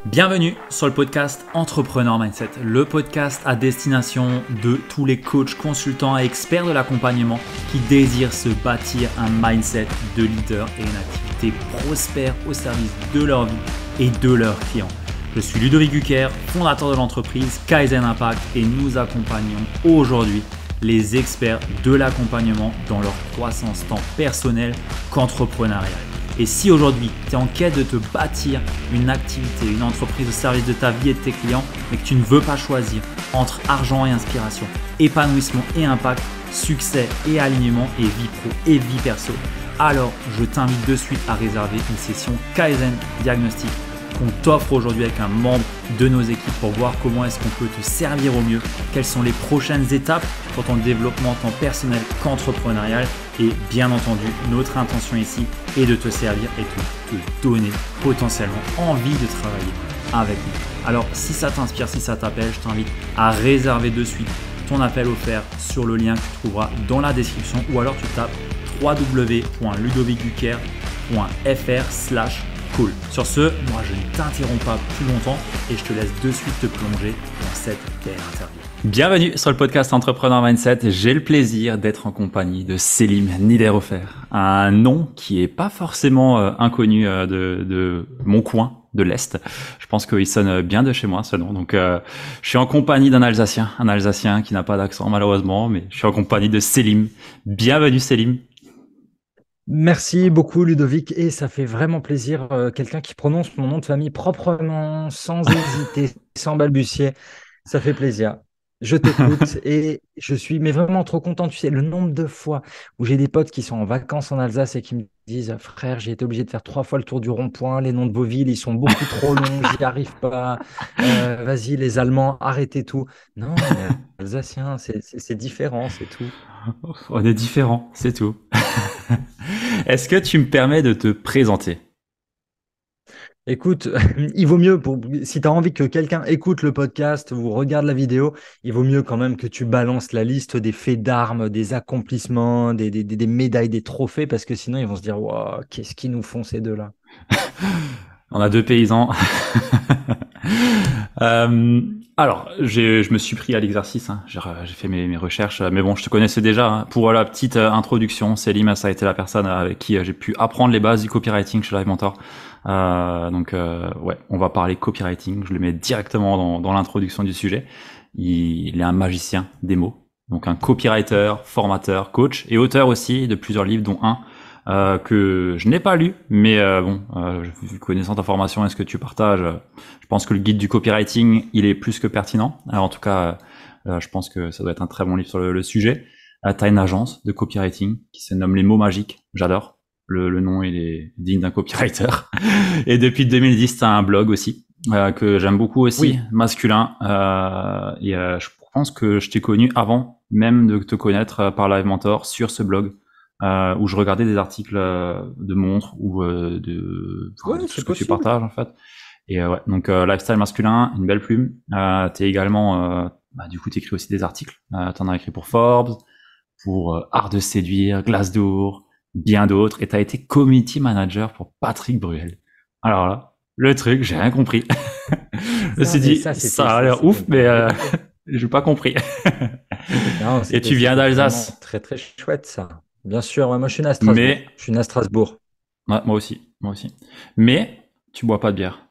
Bienvenue sur le podcast Entrepreneur Mindset, le podcast à destination de tous les coachs, consultants et experts de l'accompagnement qui désirent se bâtir un mindset de leader et une activité prospère au service de leur vie et de leurs clients. Je suis Ludovic Gucker, fondateur de l'entreprise Kaizen Impact et nous accompagnons aujourd'hui les experts de l'accompagnement dans leur croissance tant personnelle qu'entrepreneuriale. Et si aujourd'hui, tu es en quête de te bâtir une activité, une entreprise au service de ta vie et de tes clients, mais que tu ne veux pas choisir entre argent et inspiration, épanouissement et impact, succès et alignement et vie pro et vie perso, alors je t'invite de suite à réserver une session Kaizen Diagnostic qu'on t'offre aujourd'hui avec un membre de nos équipes pour voir comment est-ce qu'on peut te servir au mieux, quelles sont les prochaines étapes pour ton développement tant personnel qu'entrepreneurial. Et bien entendu, notre intention ici est de te servir et de te donner potentiellement envie de travailler avec nous. Alors si ça t'inspire, si ça t'appelle, je t'invite à réserver de suite ton appel offert sur le lien que tu trouveras dans la description ou alors tu tapes www.ludovicgucker.fr/call. Sur ce, moi je ne t'interromps pas plus longtemps et je te laisse de suite te plonger dans cette belle interview. Bienvenue sur le podcast Entrepreneur Mindset. J'ai le plaisir d'être en compagnie de Selim Niderofer, un nom qui est pas forcément inconnu de mon coin de l'Est. Je pense qu'il sonne bien de chez moi ce nom. Donc je suis en compagnie d'un Alsacien qui n'a pas d'accent malheureusement, mais je suis en compagnie de Selim. Bienvenue Selim. Merci beaucoup Ludovic et ça fait vraiment plaisir, quelqu'un qui prononce mon nom de famille proprement, sans hésiter, sans balbutier, ça fait plaisir. Je t'écoute et je suis mais vraiment trop content. Tu sais, le nombre de fois où j'ai des potes qui sont en vacances en Alsace et qui me disent: frère, j'ai été obligé de faire 3 fois le tour du rond-point, les noms de vos villes, ils sont beaucoup trop longs, j'y arrive pas. Vas-y, les Allemands, arrêtez tout. Non, on est alsacien, c'est différent, c'est tout. On est différents, c'est tout. Est-ce que tu me permets de te présenter? Écoute, il vaut mieux si tu as envie que quelqu'un écoute le podcast ou regarde la vidéo, il vaut mieux quand même que tu balances la liste des faits d'armes, des accomplissements, des médailles, des trophées, parce que sinon ils vont se dire: waouh, qu'est-ce qu'ils nous font ces deux-là? On a deux paysans. Euh, alors, je me suis pris à l'exercice. Hein. J'ai fait mes recherches, mais bon, je te connaissais déjà. Hein. Pour la petite introduction, Selim, ça a été la personne avec qui j'ai pu apprendre les bases du copywriting chez Live Mentor. Ouais, on va parler copywriting. Je le mets directement dans l'introduction du sujet. Il est un magicien des mots. Donc un copywriter, formateur, coach et auteur aussi de plusieurs livres, dont un que je n'ai pas lu, mais connaissant ta formation et ce que tu partages, je pense que le guide du copywriting, il est plus que pertinent. Alors, en tout cas, je pense que ça doit être un très bon livre sur le sujet. T'as une agence de copywriting qui se nomme Les Mots Magiques. J'adore. Le nom, il est digne d'un copywriter. Et depuis 2010, t'as un blog aussi que j'aime beaucoup aussi, Oui, masculin. Je pense que je t'ai connu avant même de te connaître par Live Mentor sur ce blog où je regardais des articles de montres ou ouais, de tout ce c'est que tu possible. partages en fait. Et ouais, donc lifestyle masculin, une belle plume. T'es également, du coup, t'écris aussi des articles. T'en as écrit pour Forbes, pour Art de séduire, Glassdoor, bien d'autres. Et t'as été community manager pour Patrick Bruel. Alors là, le truc, j'ai rien compris. Je me Ça, suis mais dit, ça, ça c'était a ça, l'air c'était ouf, une mais période de feu. j'ai pas compris. Non, Et tu viens c'était vraiment d'Alsace, très très chouette ça. Bien sûr, ouais, moi je suis né à Strasbourg. mais Je suis né à Strasbourg. ouais, moi aussi. Mais tu bois pas de bière.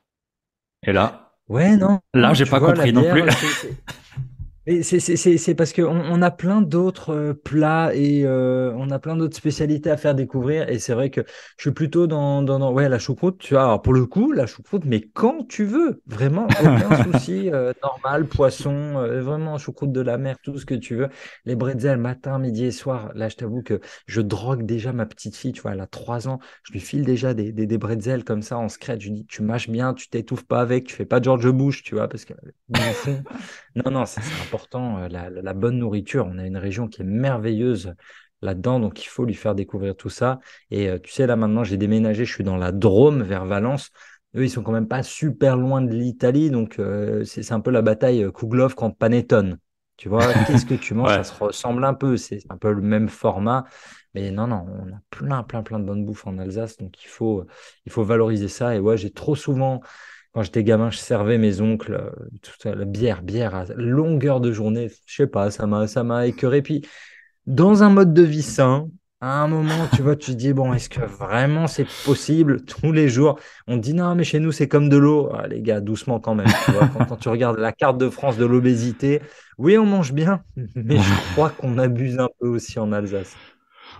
Et Ouais, non, là, non, j'ai tu pas vois, la compris non plus. bière, mais c'est parce qu'on a plein d'autres plats et on a plein d'autres spécialités à faire découvrir. Et c'est vrai que je suis plutôt ouais, la choucroute. Tu vois, alors pour le coup, la choucroute, mais quand tu veux, vraiment, aucun souci. Normal, poisson, vraiment, choucroute de la mer, tout ce que tu veux. Les bretzels, matin, midi et soir. Là, je t'avoue que je drogue déjà ma petite fille. Tu vois, elle a 3 ans. Je lui file déjà des bretzels comme ça en secret. Je lui dis: tu mâches bien, tu t'étouffes pas avec, tu fais pas George Bush, tu vois, parce que bouffon. Non, non, c'est important, la bonne nourriture. On a une région qui est merveilleuse là-dedans, donc il faut lui faire découvrir tout ça. Et tu sais, là maintenant, j'ai déménagé, je suis dans la Drôme, vers Valence. Eux, ils sont quand même pas super loin de l'Italie, donc c'est un peu la bataille Kouglof contre Panettone. Tu vois, qu'est-ce que tu manges? Ça Ouais. se ressemble un peu, c'est un peu le même format. Mais non, non, on a plein, plein, plein de bonnes bouffes en Alsace, donc il faut valoriser ça. Et ouais, j'ai trop souvent quand j'étais gamin, je servais mes oncles toute la bière à longueur de journée. Je sais pas, ça m'a écœuré. Puis, dans un mode de vie sain, à un moment, tu vois, tu te dis, bon, est-ce que vraiment c'est possible tous les jours? On te dit, non, mais chez nous, c'est comme de l'eau. Ah, les gars, doucement quand même, tu vois. Quand tu regardes la carte de France de l'obésité, oui, on mange bien, mais je crois qu'on abuse un peu aussi en Alsace.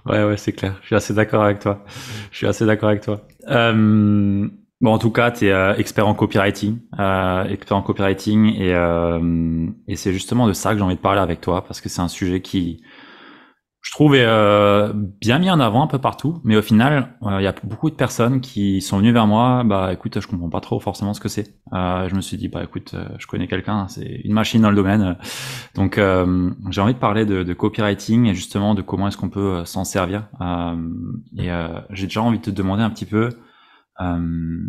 Ouais, ouais, c'est clair. Je suis assez d'accord avec toi. Je suis assez d'accord avec toi. Bon, en tout cas, tu es expert en copywriting, et c'est justement de ça que j'ai envie de parler avec toi parce que c'est un sujet qui, je trouve, est bien mis en avant un peu partout, mais au final, il y a beaucoup de personnes qui sont venues vers moi. Bah, écoute, je comprends pas trop forcément ce que c'est. Je me suis dit, bah, écoute, je connais quelqu'un, c'est une machine dans le domaine. Donc, j'ai envie de parler de copywriting et justement de comment est-ce qu'on peut s'en servir. J'ai déjà envie de te demander un petit peu, euh,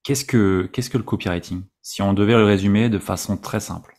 qu'est-ce que le copywriting? Si on devait le résumer de façon très simple.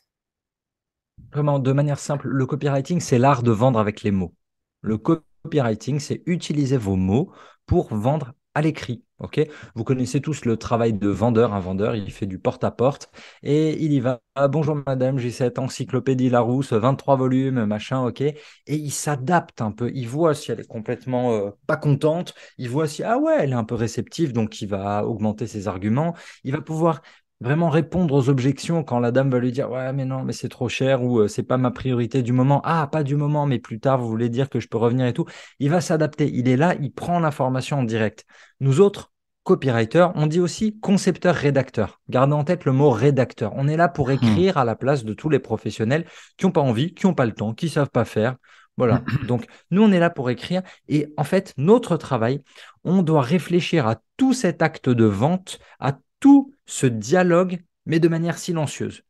Vraiment, de manière simple, le copywriting, c'est l'art de vendre avec les mots. Le copywriting, c'est utiliser vos mots pour vendre à l'écrit. Ok. Vous connaissez tous le travail de vendeur. Un vendeur, il fait du porte-à-porte et il y va. Ah, bonjour madame, j'ai cette encyclopédie Larousse, 23 volumes, machin, ok. Et il s'adapte un peu. Il voit si elle est complètement pas contente. Il voit si, ah ouais, elle est un peu réceptive, donc il va augmenter ses arguments. Il va pouvoir vraiment répondre aux objections quand la dame va lui dire ouais mais non mais c'est trop cher ou c'est pas ma priorité du moment, ah pas du moment mais plus tard vous voulez dire que je peux revenir et tout, il va s'adapter, il est là, il prend l'information en direct. Nous autres copywriters, on dit aussi concepteur rédacteur, gardez en tête le mot rédacteur, on est là pour Hmm. écrire à la place de tous les professionnels qui n'ont pas envie, qui n'ont pas le temps, qui savent pas faire. Voilà, donc nous on est là pour écrire et en fait notre travail, on doit réfléchir à tout cet acte de vente, à tout ce dialogue, mais de manière silencieuse.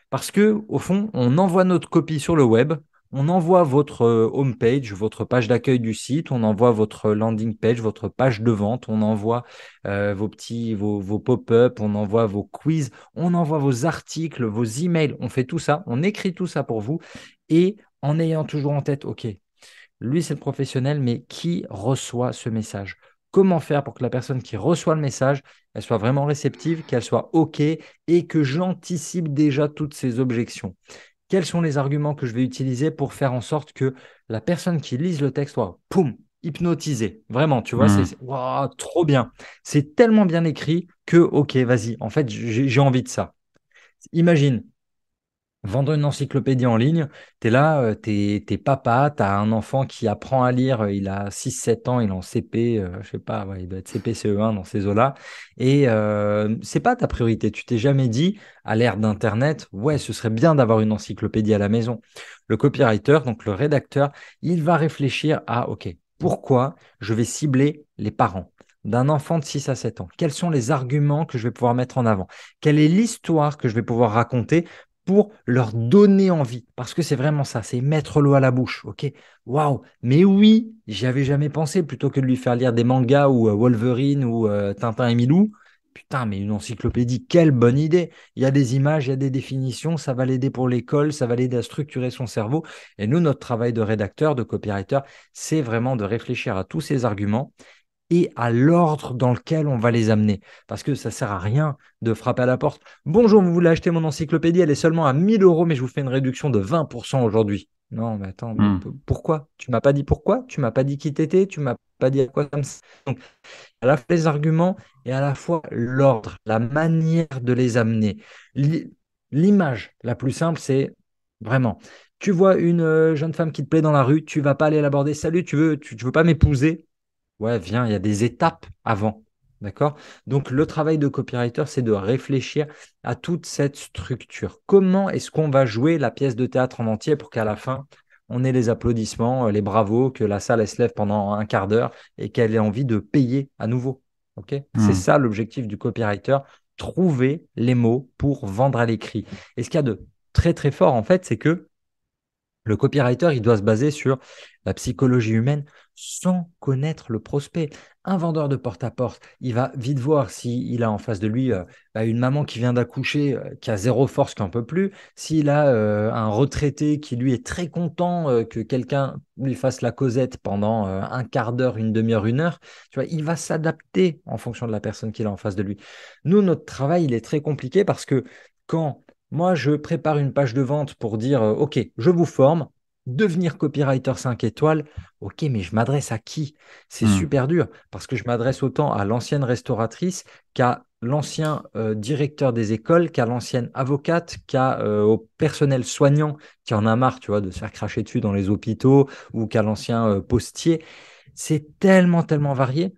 Parce que, au fond, on envoie notre copie sur le web, on envoie votre homepage, votre page d'accueil du site, on envoie votre landing page, votre page de vente, on envoie vos pop-up, on envoie vos quiz, on envoie vos articles, vos emails, on fait tout ça, on écrit tout ça pour vous et en ayant toujours en tête, OK, lui, c'est le professionnel, mais qui reçoit ce message? Comment faire pour que la personne qui reçoit le message, elle soit vraiment réceptive, qu'elle soit OK et que j'anticipe déjà toutes ces objections? Quels sont les arguments que je vais utiliser pour faire en sorte que la personne qui lise le texte soit, poum, hypnotisée? Vraiment, tu vois, Hmm. waouh, trop bien. C'est tellement bien écrit que, OK, vas-y, en fait, j'ai envie de ça. Imagine, vendre une encyclopédie en ligne, tu es là, t'es papa, tu as un enfant qui apprend à lire, il a 6 7 ans, il est en CP, je sais pas, ouais, il doit être CP, CE1 dans ces eaux-là. Et c'est pas ta priorité. Tu t'es jamais dit, à l'ère d'Internet, ouais, ce serait bien d'avoir une encyclopédie à la maison. Le copywriter, donc le rédacteur, il va réfléchir à, OK, pourquoi je vais cibler les parents d'un enfant de 6 à 7 ans? Quels sont les arguments que je vais pouvoir mettre en avant? Quelle est l'histoire que je vais pouvoir raconter pour leur donner envie. Parce que c'est vraiment ça, c'est mettre l'eau à la bouche. Ok, waouh, mais oui, j'y avais jamais pensé plutôt que de lui faire lire des mangas ou Wolverine ou Tintin et Milou. Putain, mais une encyclopédie, quelle bonne idée. Il y a des images, il y a des définitions, ça va l'aider pour l'école, ça va l'aider à structurer son cerveau. Et nous, notre travail de rédacteur, de copywriter, c'est vraiment de réfléchir à tous ces arguments et à l'ordre dans lequel on va les amener. Parce que ça ne sert à rien de frapper à la porte. Bonjour, vous voulez acheter mon encyclopédie, elle est seulement à 1 000 euros, mais je vous fais une réduction de 20% aujourd'hui. Non, mais attends, mais Hmm. pourquoi? Tu m'as pas dit pourquoi? Tu m'as pas dit qui t'étais? Tu m'as pas dit à quoi ça me sert. Donc, à la fois les arguments et à la fois l'ordre, la manière de les amener. L'image la plus simple, c'est vraiment, tu vois une jeune femme qui te plaît dans la rue, tu vas pas aller l'aborder. Salut, tu veux pas m'épouser? Ouais, viens, il y a des étapes avant. D'accord? Donc, le travail de copywriter, c'est de réfléchir à toute cette structure. Comment est-ce qu'on va jouer la pièce de théâtre en entier pour qu'à la fin, on ait les applaudissements, les bravos, que la salle elle se lève pendant un quart d'heure et qu'elle ait envie de payer à nouveau. OK? C'est Hmm. ça l'objectif du copywriter, trouver les mots pour vendre à l'écrit. Et ce qu'il y a de très très fort, en fait, c'est que le copywriter, il doit se baser sur la psychologie humaine sans connaître le prospect. Un vendeur de porte-à-porte, il va vite voir s'il a en face de lui une maman qui vient d'accoucher, qui a zéro force, qui n'en peut plus. S'il a un retraité qui, lui, est très content que quelqu'un lui fasse la causette pendant un quart d'heure, une demi-heure, une heure, tu vois, il va s'adapter en fonction de la personne qu'il a en face de lui. Nous, notre travail, il est très compliqué parce que quand moi, je prépare une page de vente pour dire, OK, je vous forme, devenir copywriter 5 étoiles, OK, mais je m'adresse à qui? C'est Hmm. super dur parce que je m'adresse autant à l'ancienne restauratrice qu'à l'ancien directeur des écoles, qu'à l'ancienne avocate, au personnel soignant qui en a marre, tu vois, de se faire cracher dessus dans les hôpitaux ou qu'à l'ancien postier. C'est tellement, tellement varié.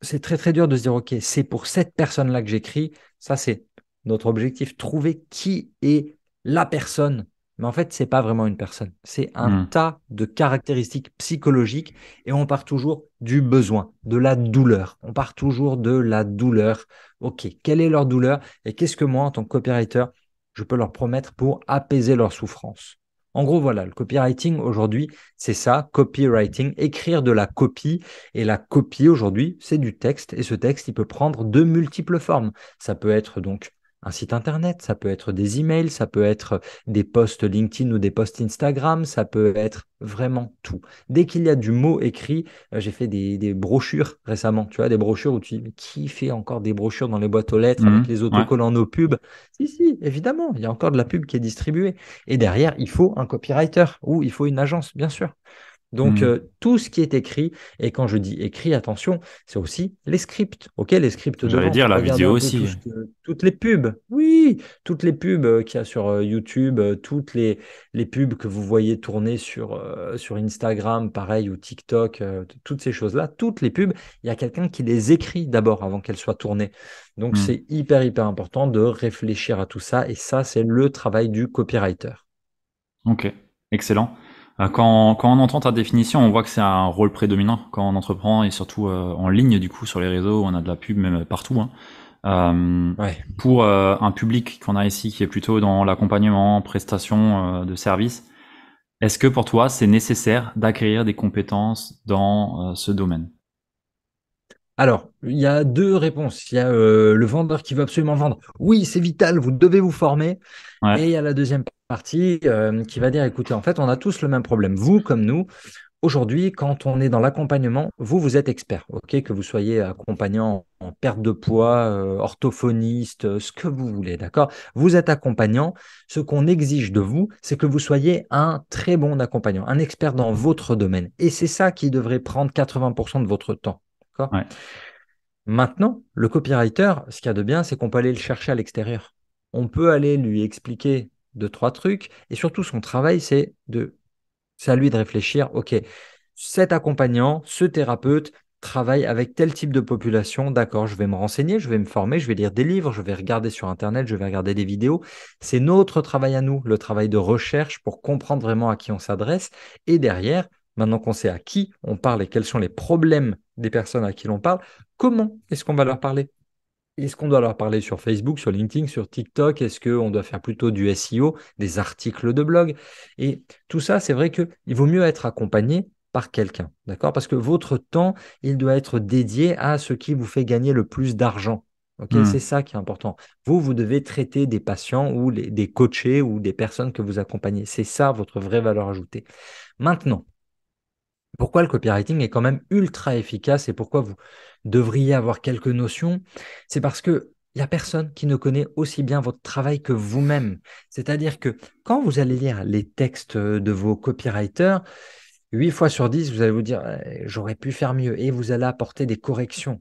C'est très, très dur de se dire, OK, c'est pour cette personne-là que j'écris. Ça, c'est notre objectif. Trouver qui est la personne. Mais en fait, c'est pas vraiment une personne. C'est un Hmm. tas de caractéristiques psychologiques et on part toujours du besoin, de la douleur. On part toujours de la douleur. OK, quelle est leur douleur et qu'est-ce que moi, en tant que copywriter, je peux leur promettre pour apaiser leur souffrance? En gros, voilà, le copywriting aujourd'hui, c'est ça, copywriting, écrire de la copie. Et la copie aujourd'hui, c'est du texte. Et ce texte, il peut prendre de multiples formes. Ça peut être donc un site internet, ça peut être des emails, ça peut être des posts LinkedIn ou des posts Instagram, ça peut être vraiment tout. Dès qu'il y a du mot écrit, j'ai fait des brochures récemment, tu vois, des brochures où tu dis, mais qui fait encore des brochures dans les boîtes aux lettres Hmm. avec les Ouais. autocollants nos pubs? Si, si, évidemment, il y a encore de la pub qui est distribuée. Et derrière, il faut un copywriter ou il faut une agence, bien sûr. Donc, Hmm. tout ce qui est écrit, et quand je dis écrit, attention, c'est aussi les scripts, ok, les scripts de J'allais dire vente. la Regardez vidéo un peu aussi. toutes les pubs, oui, toutes les pubs qu'il y a sur YouTube, toutes les pubs que vous voyez tourner sur Instagram, pareil, ou TikTok, toutes ces choses-là, toutes les pubs, il y a quelqu'un qui les écrit d'abord avant qu'elles soient tournées. Donc, Hmm. c'est hyper, hyper important de réfléchir à tout ça, et ça, c'est le travail du copywriter. Ok, excellent. Quand on entend ta définition, on voit que c'est un rôle prédominant quand on entreprend et surtout en ligne du coup sur les réseaux, on a de la pub même partout, hein. Euh, Ouais. pour un public qu'on a ici qui est plutôt dans l'accompagnement, prestation de services, est-ce que pour toi c'est nécessaire d'acquérir des compétences dans ce domaine? Alors, il y a deux réponses. Il y a le vendeur qui veut absolument vendre. Oui, c'est vital, vous devez vous former. Ouais. Et il y a la deuxième partie qui va dire, écoutez, en fait, on a tous le même problème, vous comme nous. Aujourd'hui, quand on est dans l'accompagnement, vous êtes expert, ok? Que vous soyez accompagnant en perte de poids, orthophoniste, ce que vous voulez, d'accord? Vous êtes accompagnant. Ce qu'on exige de vous, c'est que vous soyez un très bon accompagnant, un expert dans votre domaine. Et c'est ça qui devrait prendre 80% de votre temps, d'accord? Ouais. Maintenant, le copywriter, ce qu'il y a de bien, c'est qu'on peut aller le chercher à l'extérieur. On peut aller lui expliquer deux, trois trucs. Et surtout, son travail, c'est à lui de réfléchir, OK, cet accompagnant, ce thérapeute travaille avec tel type de population. D'accord, je vais me renseigner, je vais me former, je vais lire des livres, je vais regarder sur Internet, je vais regarder des vidéos. C'est notre travail à nous, le travail de recherche pour comprendre vraiment à qui on s'adresse. Et derrière, maintenant qu'on sait à qui on parle et quels sont les problèmes des personnes à qui l'on parle, comment est-ce qu'on va leur parler? Est-ce qu'on doit leur parler sur Facebook, sur LinkedIn, sur TikTok? Est-ce qu'on doit faire plutôt du SEO, des articles de blog? Et tout ça, c'est vrai qu'il vaut mieux être accompagné par quelqu'un, d'accord? Parce que votre temps, il doit être dédié à ce qui vous fait gagner le plus d'argent. Ok, Hmm. c'est ça qui est important. Vous devez traiter des patients ou des coachés ou des personnes que vous accompagnez. C'est ça votre vraie valeur ajoutée. Maintenant, pourquoi le copywriting est quand même ultra efficace et pourquoi vous devriez avoir quelques notions? C'est parce que il n'y a personne qui ne connaît aussi bien votre travail que vous-même. C'est-à-dire que quand vous allez lire les textes de vos copywriters, 8 fois sur 10, vous allez vous dire, j'aurais pu faire mieux et vous allez apporter des corrections.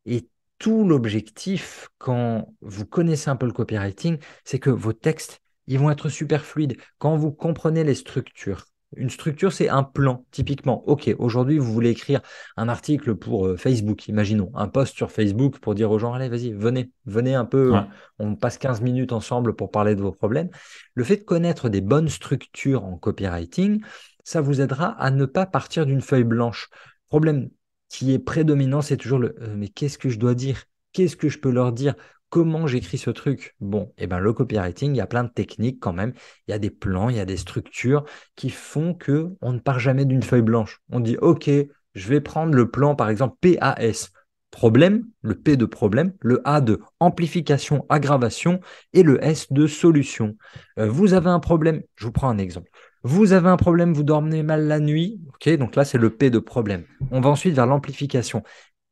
Et tout l'objectif, quand vous connaissez un peu le copywriting, c'est que vos textes, ils vont être super fluides. Quand vous comprenez les structures, une structure, c'est un plan, typiquement. OK, aujourd'hui, vous voulez écrire un article pour Facebook, imaginons, un post sur Facebook pour dire aux gens, allez, vas-y, venez un peu, Ouais. on passe 15 minutes ensemble pour parler de vos problèmes. Le fait de connaître des bonnes structures en copywriting, ça vous aidera à ne pas partir d'une feuille blanche. Problème qui est prédominant, c'est toujours le mais qu'est-ce que je dois dire? Qu'est-ce que je peux leur dire? Comment j'écris ce truc? Bon, et ben le copywriting, il y a plein de techniques quand même. Il y a des plans, il y a des structures qui font que on ne part jamais d'une feuille blanche. On dit OK, Je vais prendre le plan, par exemple, PAS. Problème, le P de problème, le A de amplification, aggravation et le S de solution. Vous avez un problème, je vous prends un exemple. Vous avez un problème, vous dormez mal la nuit. Ok, donc là, c'est le P de problème. On va ensuite vers l'amplification.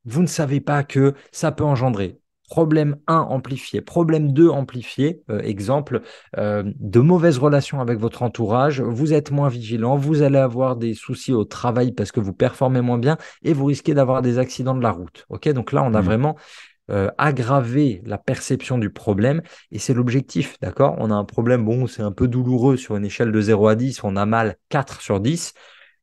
Vous ne savez pas que ça peut engendrer problème 1 amplifié, problème 2 amplifié, exemple, de mauvaises relations avec votre entourage, vous êtes moins vigilant, vous allez avoir des soucis au travail parce que vous performez moins bien et vous risquez d'avoir des accidents de la route. Ok, donc là, on a Mm. vraiment aggravé la perception du problème et c'est l'objectif, d'accord? On a un problème, bon, c'est un peu douloureux sur une échelle de 0 à 10, on a mal 4 sur 10.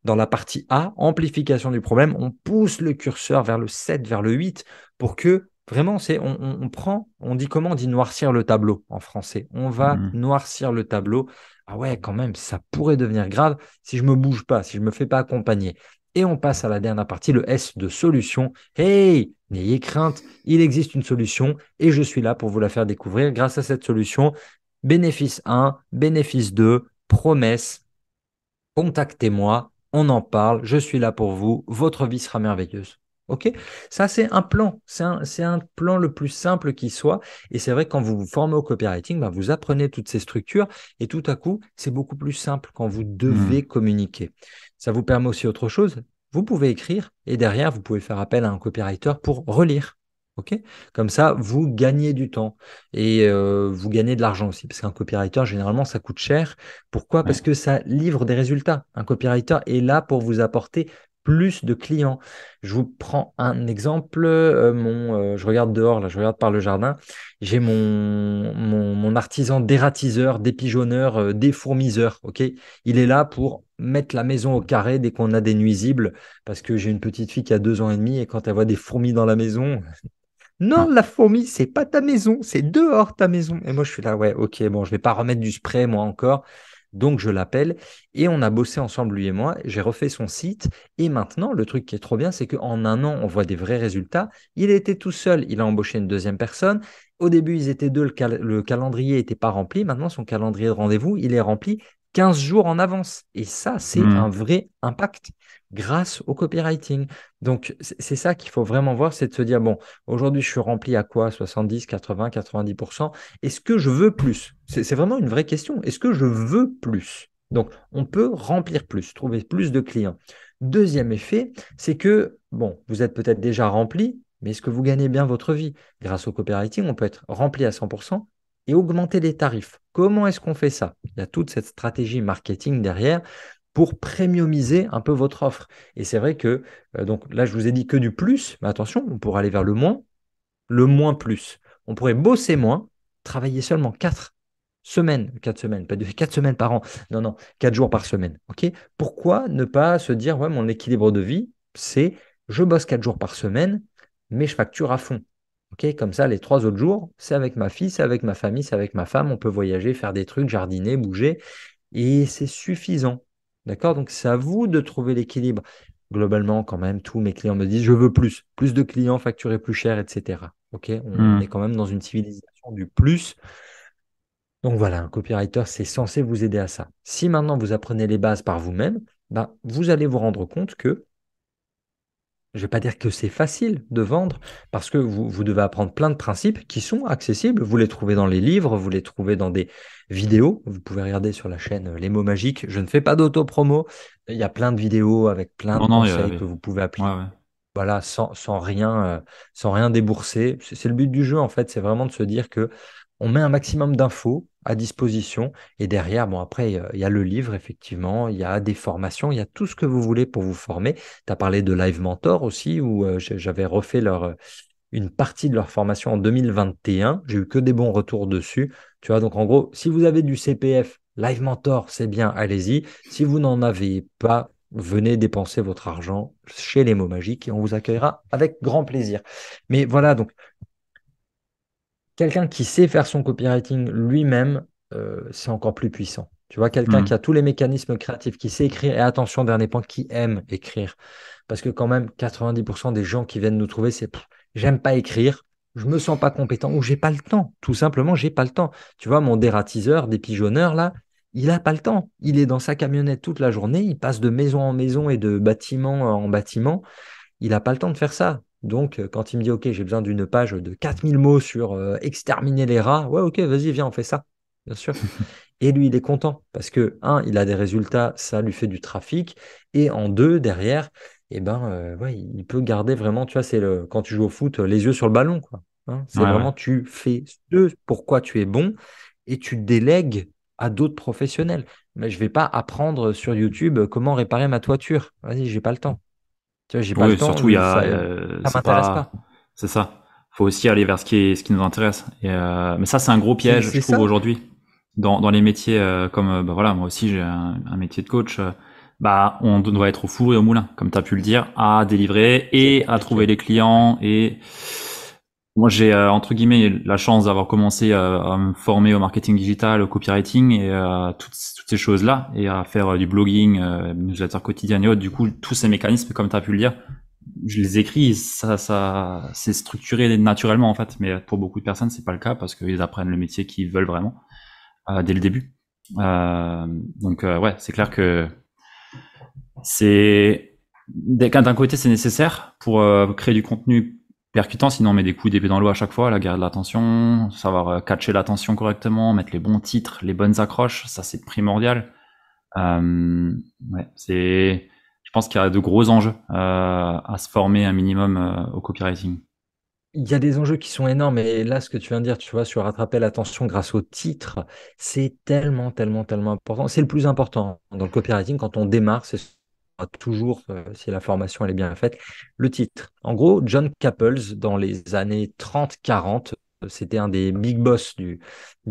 Dans la partie A, amplification du problème, on pousse le curseur vers le 7, vers le 8, pour que vraiment, on prend, on dit comment? On dit noircir le tableau en français. On va Mm. noircir le tableau. Ah ouais, quand même, ça pourrait devenir grave si je me bouge pas, si je me fais pas accompagner. Et on passe à la dernière partie, le S de solution. Hey, n'ayez crainte, il existe une solution et je suis là pour vous la faire découvrir grâce à cette solution. Bénéfice 1, bénéfice 2, promesse, contactez-moi, on en parle, je suis là pour vous, votre vie sera merveilleuse. OK? Ça, c'est un plan. C'est un plan le plus simple qui soit. Et c'est vrai que quand vous vous formez au copywriting, bah, vous apprenez toutes ces structures et tout à coup, c'est beaucoup plus simple quand vous Mm. devez communiquer. Ça vous permet aussi autre chose. Vous pouvez écrire et derrière, vous pouvez faire appel à un copywriter pour relire. OK? Comme ça, vous gagnez du temps et vous gagnez de l'argent aussi. Parce qu'un copywriter, généralement, ça coûte cher. Pourquoi? Ouais. Parce que ça livre des résultats. Un copywriter est là pour vous apporter plus de clients. Je vous prends un exemple. Je regarde dehors, là, je regarde par le jardin. J'ai mon artisan dératiseur, dépigeonneur, défourmiseur. Ok, il est là pour mettre la maison au carré dès qu'on a des nuisibles. Parce que j'ai une petite fille qui a 2 ans et demi et quand elle voit des fourmis dans la maison, non, Ah. la fourmi, c'est pas ta maison, c'est dehors ta maison. Et moi, je suis là, ouais, ok, bon, je vais pas remettre du spray, moi encore. Donc, je l'appelle et on a bossé ensemble, lui et moi. J'ai refait son site. Et maintenant, le truc qui est trop bien, c'est qu'en un an, on voit des vrais résultats. Il était tout seul, il a embauché une deuxième personne. Au début, ils étaient deux, le calendrier n'était pas rempli. Maintenant, son calendrier de rendez-vous, il est rempli 15 jours en avance. Et ça, c'est un Mm. vrai impact grâce au copywriting. Donc, c'est ça qu'il faut vraiment voir, c'est de se dire, bon, aujourd'hui, je suis rempli à quoi? 70, 80, 90%. Est-ce que je veux plus? C'est vraiment une vraie question. Est-ce que je veux plus? Donc, on peut remplir plus, trouver plus de clients. Deuxième effet, c'est que, bon, vous êtes peut-être déjà rempli, mais est-ce que vous gagnez bien votre vie? Grâce au copywriting, on peut être rempli à 100% et augmenter les tarifs. Comment est-ce qu'on fait ça? Il y a toute cette stratégie marketing derrière pour premiumiser un peu votre offre. Et c'est vrai que, donc là, je vous ai dit que du plus, mais attention, on pourrait aller vers le moins plus. On pourrait bosser moins, travailler seulement 4 semaines, pas de 4 semaines par an, non, non, 4 jours par semaine. Ok? Pourquoi ne pas se dire, ouais, mon équilibre de vie, c'est je bosse 4 jours par semaine, mais je facture à fond. Ok? Comme ça, les 3 autres jours, c'est avec ma fille, c'est avec ma famille, c'est avec ma femme, on peut voyager, faire des trucs, jardiner, bouger, et c'est suffisant. D'accord? Donc, c'est à vous de trouver l'équilibre. Globalement, quand même, tous mes clients me disent, je veux plus de clients, facturer plus cher, etc. Ok? On est Mm. quand même dans une civilisation du plus. Donc voilà, un copywriter, c'est censé vous aider à ça. Si maintenant vous apprenez les bases par vous-même, ben, vous allez vous rendre compte que, je ne vais pas dire que c'est facile de vendre, parce que vous devez apprendre plein de principes qui sont accessibles. Vous les trouvez dans les livres, vous les trouvez dans des vidéos. Vous pouvez regarder sur la chaîne Les mots magiques. Je ne fais pas d'auto-promo. Il y a plein de vidéos avec plein de Non, non, conseils que vous pouvez ouais, appliquer. ouais. Voilà, sans rien débourser. C'est le but du jeu, en fait, c'est vraiment de se dire que on met un maximum d'infos à disposition et derrière, bon, après, il y a le livre, effectivement, il y a des formations, il y a tout ce que vous voulez pour vous former. Tu as parlé de Live Mentor aussi, où j'avais refait une partie de leur formation en 2021. J'ai eu que des bons retours dessus. Tu vois, donc en gros, si vous avez du CPF, Live Mentor, c'est bien, allez-y. Si vous n'en avez pas, venez dépenser votre argent chez les mots magiques et on vous accueillera avec grand plaisir. Mais voilà, donc quelqu'un qui sait faire son copywriting lui-même, c'est encore plus puissant. Tu vois, quelqu'un qui Mm. a tous les mécanismes créatifs, qui sait écrire, et attention, dernier point, qui aime écrire. Parce que quand même, 90% des gens qui viennent nous trouver, c'est j'aime pas écrire, je me sens pas compétent ou j'ai pas le temps. Tout simplement, j'ai pas le temps. Tu vois, mon dératiseur, des pigeonneurs, là, Il n'a pas le temps. Il est dans sa camionnette toute la journée, il passe de maison en maison et de bâtiment en bâtiment. Il n'a pas le temps de faire ça. Donc, quand il me dit, OK, j'ai besoin d'une page de 4000 mots sur exterminer les rats, ouais, OK, vas-y, viens, on fait ça. Bien sûr. Et lui, il est content parce que, un, il a des résultats, ça lui fait du trafic. Et en deux, derrière, eh ben, ouais, il peut garder vraiment, tu vois, quand tu joues au foot, les yeux sur le ballon, quoi. Hein, c'est Ouais, ouais. vraiment, tu fais ce pourquoi tu es bon et tu délègues à d'autres professionnels. Mais je vais pas apprendre sur YouTube comment réparer ma toiture. Vas-y, j'ai pas le temps. Tu vois, j'ai pas le Oui, temps, surtout, il y a, ça c'est m'intéresse pas, pas. c'est ça. Faut aussi aller vers ce qui nous intéresse. Mais ça, c'est un gros C'est piège, je c'est trouve, ça. aujourd'hui. Dans les métiers, comme, bah voilà, moi aussi, j'ai un métier de coach. Bah, on doit être au four et au moulin, comme tu as pu le dire, à délivrer C'est et à trouver compliqué. les Ouais. clients. Et moi, j'ai, entre guillemets, la chance d'avoir commencé à me former au marketing digital, au copywriting et toutes ces choses-là, et à faire du blogging, newsletter quotidien et autres. Du coup, tous ces mécanismes, comme tu as pu le dire, je les écris, ça, c'est structuré naturellement en fait. Mais pour beaucoup de personnes, c'est pas le cas parce qu'ils apprennent le métier qu'ils veulent vraiment dès le début. Euh, ouais, c'est clair que c'est d'un côté c'est nécessaire pour créer du contenu percutant, sinon on met des coups d'épée dans l'eau à chaque fois, la garde l'attention, savoir catcher l'attention correctement, mettre les bons titres, les bonnes accroches, ça c'est primordial. Ouais, je pense qu'il y a de gros enjeux à se former un minimum au copywriting. Il y a des enjeux qui sont énormes et là, ce que tu viens de dire, tu vois, sur rattraper l'attention grâce au titre, c'est tellement, tellement, tellement important. C'est le plus important dans le copywriting quand on démarre, c'est toujours, si la formation elle est bien faite, le titre. En gros, John Caples, dans les années 30-40, c'était un des big boss du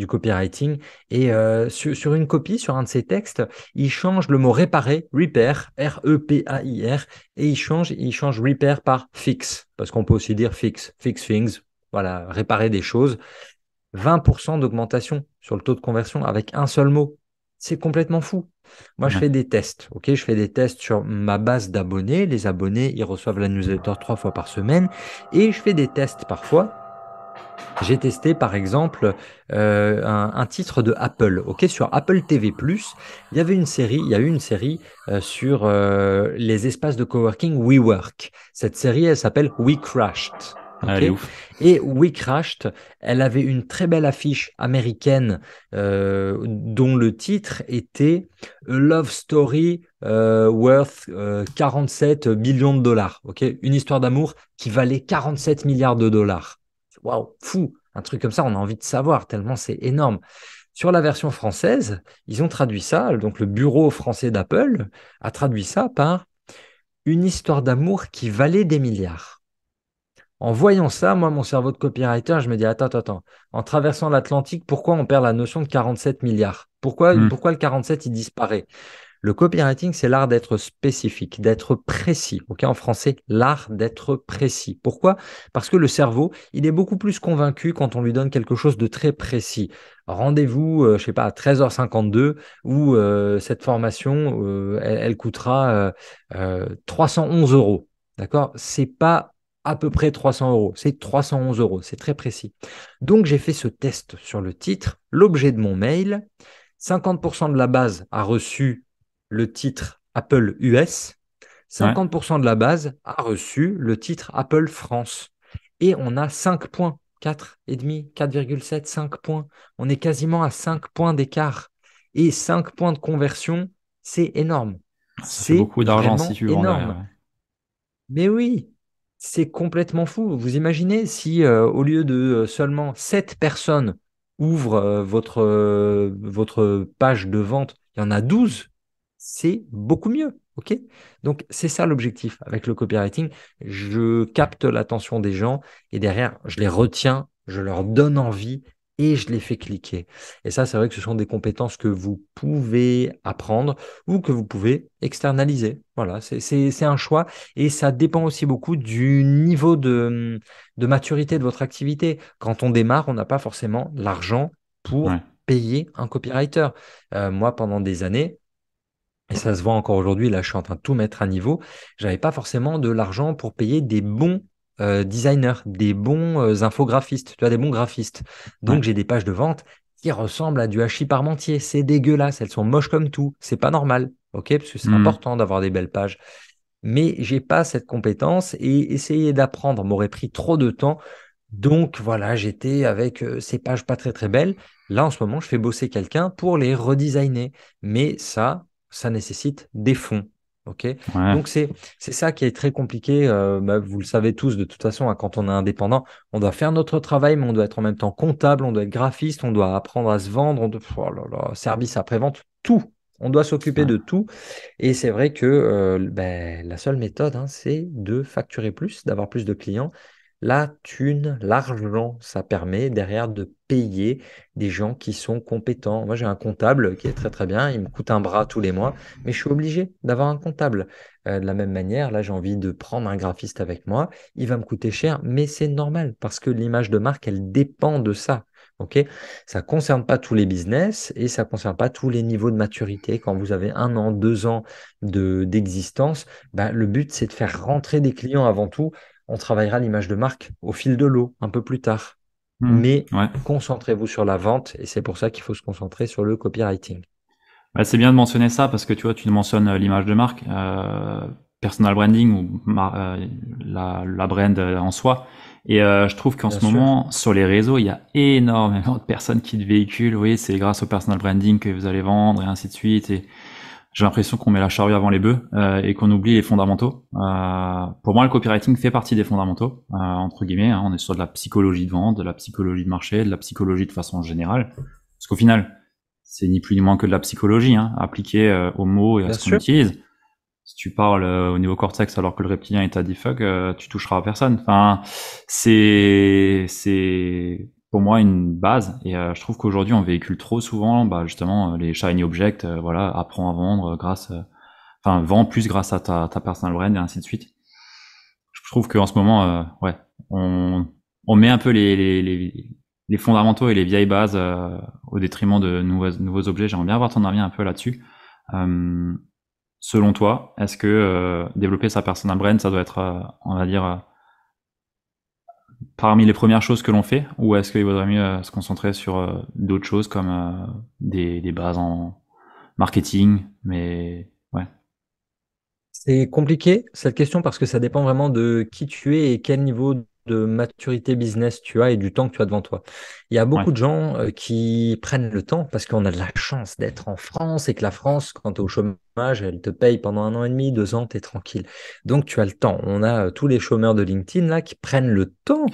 copywriting. Et sur une copie, sur un de ses textes, il change le mot réparer, repair, R-E-P-A-I-R, et il change repair par fix, parce qu'on peut aussi dire fix things, voilà, réparer des choses. 20% d'augmentation sur le taux de conversion avec un seul mot. C'est complètement fou. Moi, je Ouais. fais des tests, ok? Je fais des tests sur ma base d'abonnés. Les abonnés, ils reçoivent la newsletter 3 fois par semaine. Et je fais des tests parfois. J'ai testé par exemple un titre de Apple, ok, sur Apple TV+. Il y a eu une série sur les espaces de coworking WeWork. Cette série, elle s'appelle We Crashed, ok. Allez, ouf. Et We Crashed, elle avait une très belle affiche américaine dont le titre était A Love Story worth 47 millions de dollars, ok, une histoire d'amour qui valait 47 milliards de dollars. Waouh, fou! Un truc comme ça, on a envie de savoir, tellement c'est énorme. Sur la version française, ils ont traduit ça, donc le bureau français d'Apple a traduit ça par une histoire d'amour qui valait des milliards. En voyant ça, moi, mon cerveau de copywriter, je me dis, attends, attends, attends. En traversant l'Atlantique, pourquoi on perd la notion de 47 milliards? Hmm. Pourquoi le 47, il disparaît? Le copywriting, c'est l'art d'être spécifique, d'être précis. Ok, en français, l'art d'être précis. Pourquoi? Parce que le cerveau, il est beaucoup plus convaincu quand on lui donne quelque chose de très précis. Rendez-vous, je sais pas, à 13h52 où cette formation, elle coûtera 311 euros. D'accord? C'est pas à peu près 300 euros, c'est 311 euros, c'est très précis. Donc j'ai fait ce test sur le titre, l'objet de mon mail. 50% de la base a reçu le titre Apple US, Ouais. 50% de la base a reçu le titre Apple France. Et on a 5 points, 4,5, 4,7, 5 points. On est quasiment à 5 points d'écart. Et 5 points de conversion, c'est énorme. Ça fait C'est beaucoup d'argent si vraiment tu vends derrière. énorme. Ouais. Mais oui, c'est complètement fou. Vous imaginez si au lieu de seulement 7 personnes ouvrent votre page de vente, il y en a 12, c'est beaucoup mieux. OK? Donc, c'est ça l'objectif avec le copywriting. Je capte l'attention des gens et derrière, je les retiens, je leur donne envie et je les fais cliquer. Et ça, c'est vrai que ce sont des compétences que vous pouvez apprendre ou que vous pouvez externaliser. Voilà, c'est un choix et ça dépend aussi beaucoup du niveau de maturité de votre activité. Quand on démarre, on n'a pas forcément l'argent Ouais. pour payer un copywriter. Moi, pendant des années, et ça se voit encore aujourd'hui, là je suis en train de tout mettre à niveau, j'avais pas forcément de l'argent pour payer des bons designers, des bons infographistes, tu vois, des bons graphistes. Ouais. Donc j'ai des pages de vente qui ressemblent à du hachis parmentier. C'est dégueulasse, elles sont moches comme tout. C'est pas normal, ok? Parce que c'est Hmm. important d'avoir des belles pages. Mais j'ai pas cette compétence et essayer d'apprendre m'aurait pris trop de temps. Donc voilà, j'étais avec ces pages pas très très belles. Là, en ce moment, je fais bosser quelqu'un pour les redesigner. Mais ça nécessite des fonds. OK? Ouais. Donc c'est ça qui est très compliqué. Vous le savez tous, de toute façon, hein, quand on est indépendant, on doit faire notre travail, mais on doit être en même temps comptable, on doit être graphiste, on doit apprendre à se vendre, oh là là, service après-vente, tout. On doit s'occuper Ouais. de tout. Et c'est vrai que la seule méthode, hein, c'est de facturer plus, d'avoir plus de clients. La thune, l'argent, ça permet derrière de payer des gens qui sont compétents. Moi, j'ai un comptable qui est très très bien, il me coûte un bras tous les mois, mais je suis obligé d'avoir un comptable. De la même manière, là, j'ai envie de prendre un graphiste avec moi, il va me coûter cher, mais c'est normal parce que l'image de marque, elle dépend de ça. Ok, ça ne concerne pas tous les business et ça ne concerne pas tous les niveaux de maturité. Quand vous avez 1 an, 2 ans d'existence, le but, c'est de faire rentrer des clients avant tout. On travaillera l'image de marque au fil de l'eau, un peu plus tard. Hmm. Mais Ouais. concentrez-vous sur la vente et c'est pour ça qu'il faut se concentrer sur le copywriting. Ouais, c'est bien de mentionner ça parce que tu vois, tu mentionnes l'image de marque, personal branding ou la brand en soi. Et je trouve qu'en Bien ce sûr. moment, sur les réseaux, il y a énormément de personnes qui te véhiculent. Oui, c'est grâce au personal branding que vous allez vendre et ainsi de suite. Et j'ai l'impression qu'on met la charrue avant les bœufs et qu'on oublie les fondamentaux. Pour moi, le copywriting fait partie des fondamentaux, entre guillemets. Hein. On est sur de la psychologie de vente, de la psychologie de marché, de la psychologie de façon générale. Parce qu'au final, c'est ni plus ni moins que de la psychologie, hein, appliquée aux mots et à Bien ce qu'on sûr. utilise. Si tu parles au niveau cortex alors que le reptilien est à defuck, tu toucheras à personne. Enfin, c'est pour moi une base et je trouve qu'aujourd'hui on véhicule trop souvent, justement les shiny objects, voilà, apprends à vendre grâce, enfin vends plus grâce à ta personal brand et ainsi de suite. Je trouve qu'en ce moment, ouais, on on met un peu les fondamentaux et les vieilles bases au détriment de nouveaux objets. J'aimerais bien avoir ton avis un peu là-dessus. Euh, Selon toi, est-ce que développer sa personal brand, ça doit être, on va dire, parmi les premières choses que l'on fait, ou est-ce qu'il vaudrait mieux se concentrer sur d'autres choses comme des bases en marketing, mais ouais, C'est compliqué cette question parce que ça dépend vraiment de qui tu es et quel niveau de maturité business tu as et du temps que tu as devant toi. Il y a ouais, beaucoup de gens qui prennent le temps parce qu'on a de la chance d'être en France et que la France, quand tu es au chômage, elle te paye pendant 1 an et demi, 2 ans, tu es tranquille. Donc tu as le temps. On a tous les chômeurs de LinkedIn là qui prennent le temps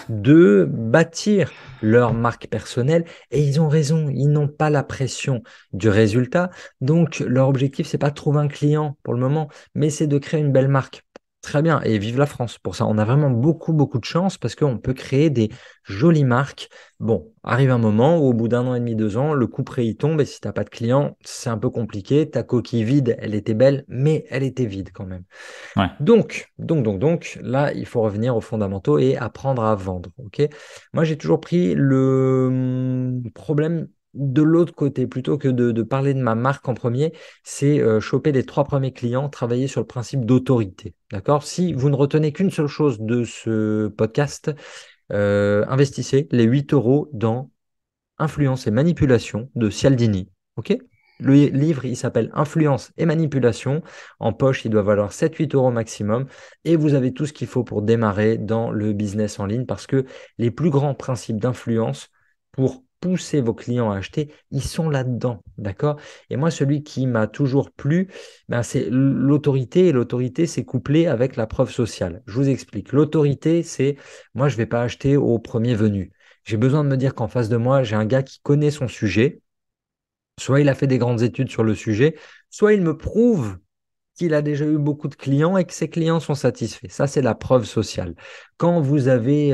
de bâtir leur marque personnelle et ils ont raison, ils n'ont pas la pression du résultat. Donc leur objectif, c'est pas de trouver un client pour le moment mais c'est de créer une belle marque. Très bien, et vive la France pour ça. On a vraiment beaucoup, beaucoup de chance parce qu'on peut créer des jolies marques. Bon, arrive un moment où au bout d'1 an et demi, 2 ans, le coup près il tombe et si tu n'as pas de clients, c'est un peu compliqué. Ta coquille vide, elle était belle, mais elle était vide quand même. ouais, Donc, là, il faut revenir aux fondamentaux et apprendre à vendre. Ok. Moi, j'ai toujours pris le problème de l'autre côté, plutôt que de parler de ma marque en premier, c'est choper les 3 premiers clients, travailler sur le principe d'autorité. D'accord? Si vous ne retenez qu'une seule chose de ce podcast, investissez les 8 euros dans Influence et manipulation de Cialdini. OK? Le livre, il s'appelle Influence et manipulation. En poche, il doit valoir 7-8 euros maximum. Et vous avez tout ce qu'il faut pour démarrer dans le business en ligne parce que les plus grands principes d'influence pour pousser vos clients à acheter, ils sont là-dedans. D'accord? Et moi, celui qui m'a toujours plu, c'est l'autorité. Et l'autorité, c'est couplé avec la preuve sociale. Je vous explique. L'autorité, c'est moi, je ne vais pas acheter au premier venu. J'ai besoin de me dire qu'en face de moi, j'ai un gars qui connaît son sujet. Soit il a fait des grandes études sur le sujet, soit il me prouve qu'il a déjà eu beaucoup de clients et que ses clients sont satisfaits. Ça, c'est la preuve sociale. Quand vous avez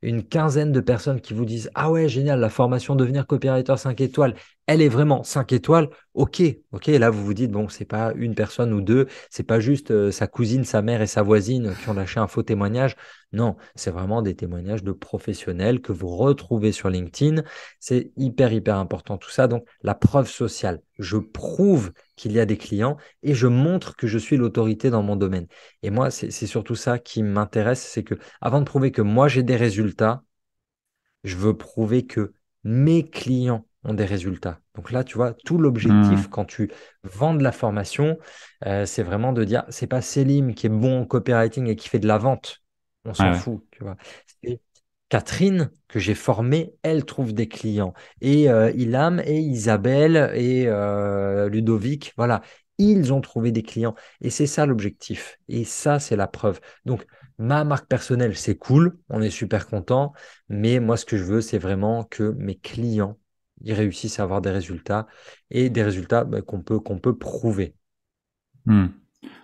une quinzaine de personnes qui vous disent ah ouais, génial, la formation devenir copywriter 5 étoiles, elle est vraiment 5 étoiles, ok, ok, là vous vous dites, bon, c'est pas une personne ou deux, c'est pas juste sa cousine, sa mère et sa voisine qui ont lâché un faux témoignage. Non, c'est vraiment des témoignages de professionnels que vous retrouvez sur LinkedIn. C'est hyper, hyper important tout ça. Donc, la preuve sociale. Je prouve qu'il y a des clients et je montre que je suis l'autorité dans mon domaine. Et moi, c'est surtout ça qui m'intéresse, c'est que avant de prouver que moi j'ai des résultats, je veux prouver que mes clients ont des résultats. Donc là, tu vois, tout Hmm. l'objectif quand tu vends de la formation, c'est vraiment de dire, c'est pas Selim qui est bon en copywriting et qui fait de la vente. On Ouais, s'en ouais. fout, tu vois. C'est Catherine que j'ai formée, elle trouve des clients. Et Ilham et Isabelle et Ludovic, voilà, ils ont trouvé des clients. Et c'est ça l'objectif. Et ça, c'est la preuve. Donc, ma marque personnelle, c'est cool, on est super content. Mais moi, ce que je veux, c'est vraiment que mes clients ils réussissent à avoir des résultats et des résultats qu'on peut prouver. Hmm.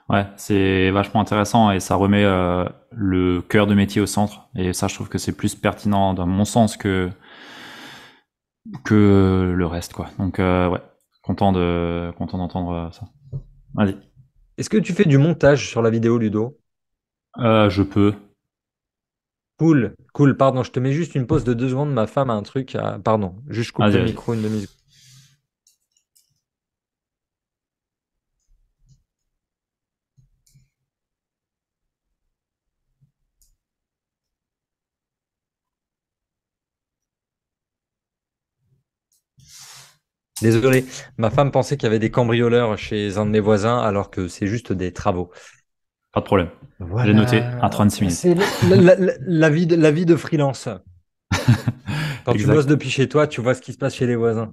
Ouais, c'est vachement intéressant et ça remet le cœur de métier au centre. Et ça, je trouve que c'est plus pertinent dans mon sens que le reste, quoi. Donc, ouais, content d'entendre ça. Vas-y. Est-ce que tu fais du montage sur la vidéo, Ludo? Je peux. Cool, cool. Pardon, je te mets juste une pause de 2 secondes. Ma femme a un truc. Pardon, juste je coupe Vas-y, le vas-y. micro une demi-seconde. Désolé, ma femme pensait qu'il y avait des cambrioleurs chez un de mes voisins alors que c'est juste des travaux. Pas de problème. J'ai noté à Voilà, 36 minutes. c'est la vie de freelance. Quand tu bosses Exact. depuis chez toi, tu vois ce qui se passe chez les voisins.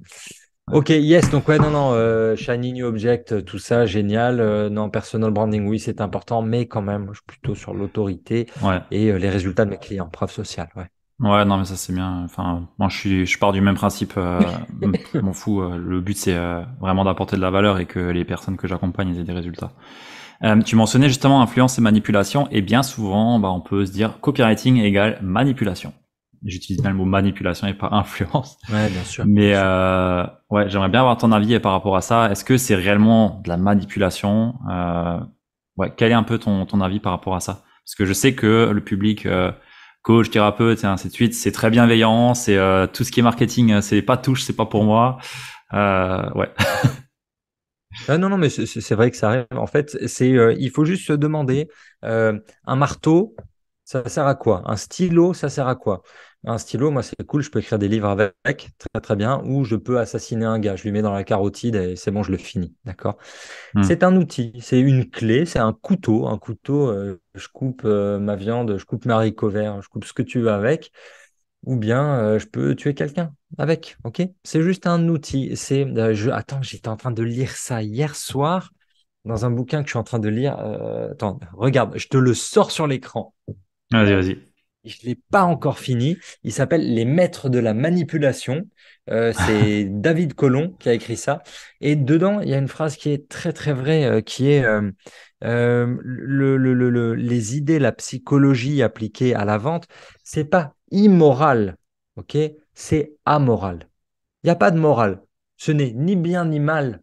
Ok, yes, donc ouais, non, non, Shiny New Object, tout ça, génial. Non, personal branding, oui, c'est important, mais quand même, je suis plutôt sur l'autorité Ouais. et les résultats de mes clients, preuve sociale, ouais. Ouais, non, mais ça c'est bien. Enfin, moi je pars du même principe. M'en fous. Le but c'est vraiment d'apporter de la valeur et que les personnes que j'accompagne aient des résultats. Tu mentionnais justement influence et manipulation, et bien souvent, bah, on peut se dire copywriting égale manipulation. J'utilise bien le mot manipulation et pas influence. Ouais, bien sûr, Mais bien sûr. ouais, j'aimerais bien avoir ton avis par rapport à ça. Est-ce que c'est réellement de la manipulation? Ouais, quel est un peu ton avis par rapport à ça? Parce que je sais que le public coach, thérapeute et ainsi de suite, c'est très bienveillant. C'est tout ce qui est marketing, c'est pas touche, c'est pas pour moi. Ouais. Ah non, non, mais c'est vrai que ça arrive. En fait, il faut juste se demander, un marteau, ça sert à quoi? Un stylo, ça sert à quoi? Un stylo, moi, c'est cool, je peux écrire des livres avec, très très bien, ou je peux assassiner un gars, je lui mets dans la carotide et c'est bon, je le finis, d'accord? Hmm. C'est un outil, c'est une clé, c'est un couteau. Un couteau, je coupe ma viande, je coupe mes haricots verts, je coupe ce que tu veux avec ou bien je peux tuer quelqu'un avec, ok? C'est juste un outil. Attends, j'étais en train de lire ça hier soir dans un bouquin que je suis en train de lire. Attends, regarde, je te le sors sur l'écran. Vas-y, vas-y. Je ne l'ai pas encore fini. Il s'appelle Les Maîtres de la Manipulation. C'est David Colon qui a écrit ça. Et dedans, il y a une phrase qui est très très vraie, qui est les idées, la psychologie appliquée à la vente, c'est pas immoral, ok? C'est amoral. Il n'y a pas de morale. Ce n'est ni bien ni mal.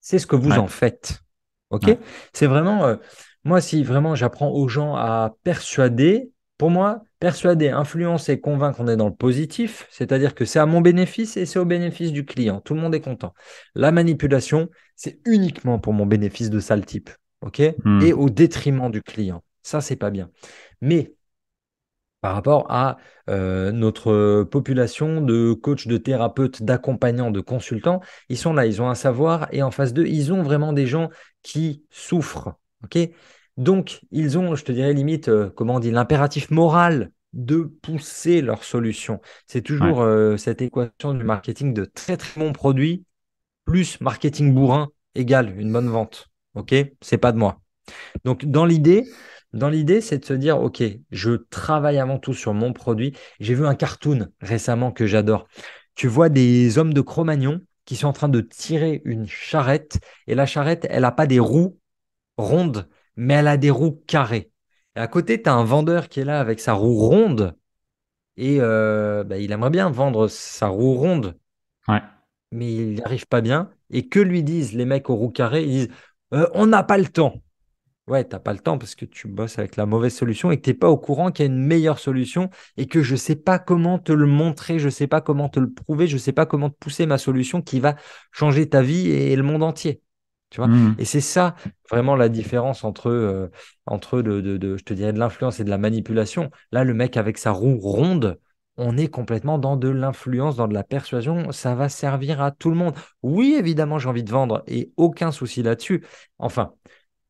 C'est ce que vous Ouais, en faites. OK? ouais. C'est vraiment, moi, si vraiment j'apprends aux gens à persuader, pour moi, persuader, influencer, convaincre, on est dans le positif, c'est-à-dire que c'est à mon bénéfice et c'est au bénéfice du client. Tout le monde est content. La manipulation, c'est uniquement pour mon bénéfice de sale type. OK? Et Hmm. au détriment du client. Ça, c'est pas bien. Mais par rapport à notre population de coachs, de thérapeutes, d'accompagnants, de consultants. Ils sont là, ils ont un savoir et en face d'eux, ils ont vraiment des gens qui souffrent. Ok. Donc, ils ont, je te dirais limite, comment on dit, l'impératif moral de pousser leur solution. C'est Ouais. toujours cette équation du marketing de très très bons produits plus marketing bourrin égale une bonne vente. Ok. C'est pas de moi. Donc, dans l'idée, c'est de se dire, OK, je travaille avant tout sur mon produit. J'ai vu un cartoon récemment que j'adore. Tu vois des hommes de Cro-Magnon qui sont en train de tirer une charrette et la charrette, elle n'a pas des roues rondes, mais elle a des roues carrées. Et à côté, tu as un vendeur qui est là avec sa roue ronde et bah, il aimerait bien vendre sa roue ronde, Ouais. mais il n'y arrive pas bien. Et que lui disent les mecs aux roues carrées? Ils disent, on n'a pas le temps. Ouais, t'as pas le temps parce que tu bosses avec la mauvaise solution et que t'es pas au courant qu'il y a une meilleure solution et que je sais pas comment te le montrer, je sais pas comment te le prouver, je sais pas comment te pousser ma solution qui va changer ta vie et le monde entier. Tu vois? Hmm. Et c'est ça vraiment la différence entre je te dirais de l'influence et de la manipulation. Là, le mec avec sa roue ronde, on est complètement dans de l'influence, dans de la persuasion. Ça va servir à tout le monde. Oui, évidemment, j'ai envie de vendre et aucun souci là-dessus. Enfin,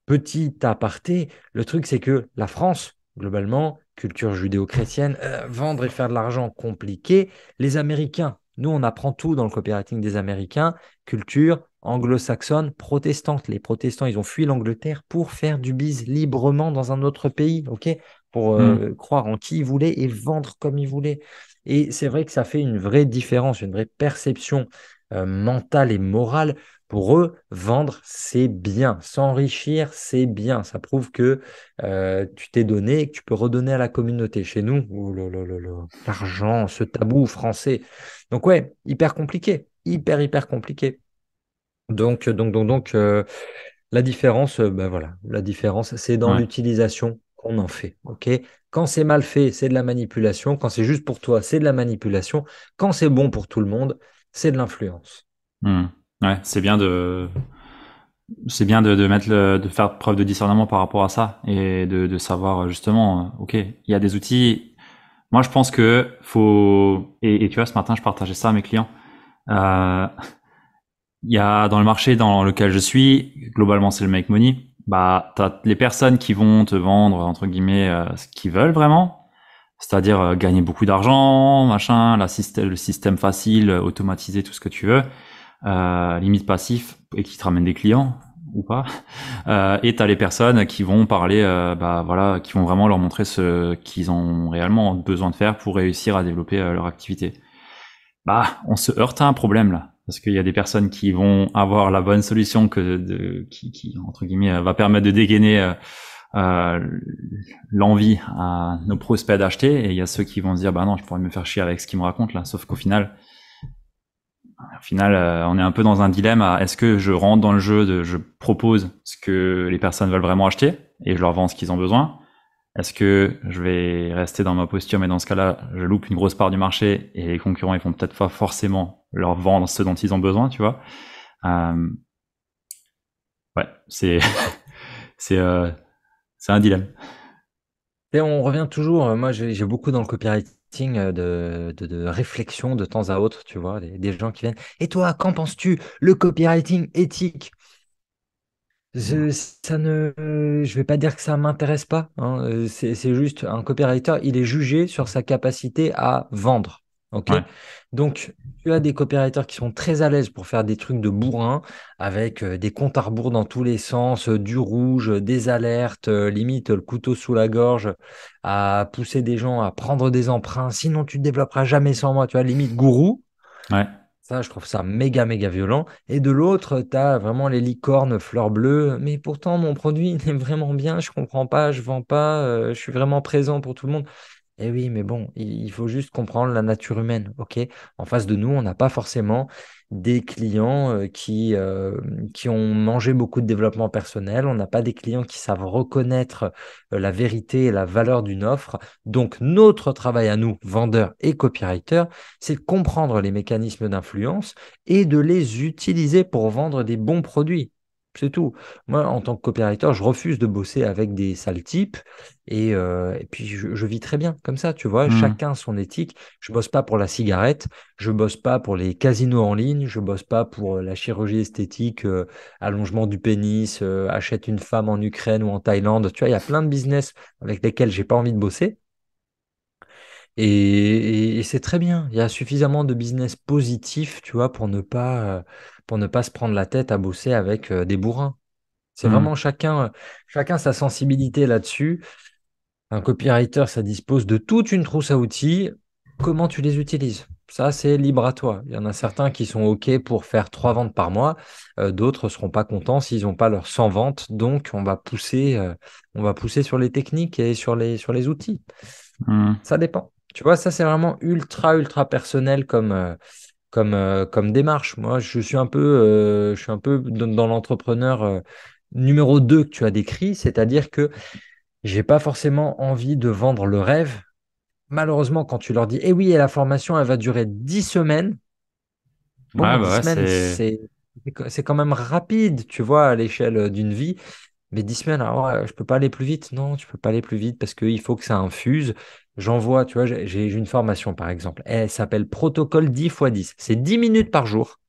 petit aparté, le truc, c'est que la France, globalement, culture judéo-chrétienne, vendre et faire de l'argent compliqué. Les Américains, nous, on apprend tout dans le copywriting des Américains, culture anglo-saxonne, protestante. Les protestants, ils ont fui l'Angleterre pour faire du biz librement dans un autre pays, ok? Pour Hmm. croire en qui ils voulaient et vendre comme ils voulaient. Et c'est vrai que ça fait une vraie différence, une vraie perception mentale et morale. Pour eux, vendre, c'est bien. S'enrichir, c'est bien. Ça prouve que tu t'es donné et que tu peux redonner à la communauté. Chez nous, oh là là là là, l'argent, ce tabou français. Donc ouais, hyper compliqué. Hyper, hyper compliqué. Donc, la différence, ben voilà, la différence, c'est dans Ouais. l'utilisation qu'on en fait. OK? Quand c'est mal fait, c'est de la manipulation. Quand c'est juste pour toi, c'est de la manipulation. Quand c'est bon pour tout le monde, c'est de l'influence. Hmm. Ouais, de mettre de faire preuve de discernement par rapport à ça et de savoir justement, ok, il y a des outils. Moi, je pense que faut et tu vois, ce matin, je partageais ça à mes clients. Euh, Il y a dans le marché dans lequel je suis, globalement, c'est le make money. Bah, t'as les personnes qui vont te vendre entre guillemets ce qu'ils veulent vraiment, c'est-à-dire gagner beaucoup d'argent, machin, le système facile, automatisé, tout ce que tu veux, limite passif et qui te ramène des clients ou pas. Et t'as les personnes qui vont parler, bah voilà, qui vont vraiment leur montrer ce qu'ils ont réellement besoin de faire pour réussir à développer leur activité. Bah, on se heurte à un problème là, parce qu'il y a des personnes qui vont avoir la bonne solution qui entre guillemets va permettre de dégainer euh, l'envie à nos prospects d'acheter, et il y a ceux qui vont se dire bah non, je pourrais me faire chier avec ce qu'ils me racontent là. Sauf qu'au final, on est un peu dans un dilemme à est-ce que je rentre dans le jeu de je propose ce que les personnes veulent vraiment acheter et je leur vends ce qu'ils ont besoin. Est-ce que je vais rester dans ma posture, mais dans ce cas-là, je loupe une grosse part du marché et les concurrents, ils vont peut-être pas forcément leur vendre ce dont ils ont besoin, tu vois. Euh, ouais, c'est euh, c'est un dilemme. Et on revient toujours, moi j'ai beaucoup dans le copywriting de réflexion de temps à autre, tu vois, des gens qui viennent. Et toi, qu'en penses-tu? Le copywriting éthique? Je vais pas dire que ça m'intéresse pas, hein, c'est juste un copywriter, il est jugé sur sa capacité à vendre. Ok? Ouais, Donc, tu as des copywriters qui sont très à l'aise pour faire des trucs de bourrin avec des comptes à rebours dans tous les sens, du rouge, des alertes, limite le couteau sous la gorge, à pousser des gens à prendre des emprunts. Sinon, tu ne développeras jamais sans moi. Tu vois, limite gourou. ouais. Ça, je trouve ça méga, méga violent. Et de l'autre, tu as vraiment les licornes fleurs bleues. Mais pourtant, mon produit, il est vraiment bien. Je comprends pas, je vends pas. Je suis vraiment présent pour tout le monde. Eh oui, mais bon, il faut juste comprendre la nature humaine, ok? En face de nous, on n'a pas forcément des clients qui ont mangé beaucoup de développement personnel. On n'a pas des clients qui savent reconnaître la vérité et la valeur d'une offre. Donc, notre travail à nous, vendeurs et copywriters, c'est de comprendre les mécanismes d'influence et de les utiliser pour vendre des bons produits. C'est tout. Moi, en tant que copywriter, je refuse de bosser avec des sales types et puis, je vis très bien comme ça, tu vois. Hmm. Chacun son éthique. Je bosse pas pour la cigarette, je bosse pas pour les casinos en ligne, je bosse pas pour la chirurgie esthétique, allongement du pénis, achète une femme en Ukraine ou en Thaïlande. Tu vois, il y a plein de business avec lesquels j'ai pas envie de bosser. Et c'est très bien. Il y a suffisamment de business positifs, tu vois, pour ne pas se prendre la tête à bosser avec des bourrins. C'est Hmm. vraiment chacun sa sensibilité là-dessus. Un copywriter, ça dispose de toute une trousse à outils. Comment tu les utilises? Ça, c'est libre à toi. Il y en a certains qui sont OK pour faire 3 ventes par mois. D'autres ne seront pas contents s'ils n'ont pas leurs 100 ventes. Donc, on va pousser sur les techniques et sur les outils. Hmm. Ça dépend. Tu vois, ça, c'est vraiment ultra, ultra personnel comme démarche. Moi, je suis un peu dans l'entrepreneur numéro 2 que tu as décrit, c'est-à-dire que j'ai pas forcément envie de vendre le rêve. Malheureusement, quand tu leur dis, eh oui, et la formation, elle va durer 10 semaines. Bon, Ouais, 10 bah ouais, semaines, c'est c'est quand même rapide, tu vois, à l'échelle d'une vie. Mais 10 semaines, alors ouais, je peux pas aller plus vite. Non, tu peux pas aller plus vite parce qu'il faut que ça infuse. J'envoie, tu vois, j'ai une formation par exemple. Elle s'appelle Protocole 10 x 10. C'est 10 minutes par jour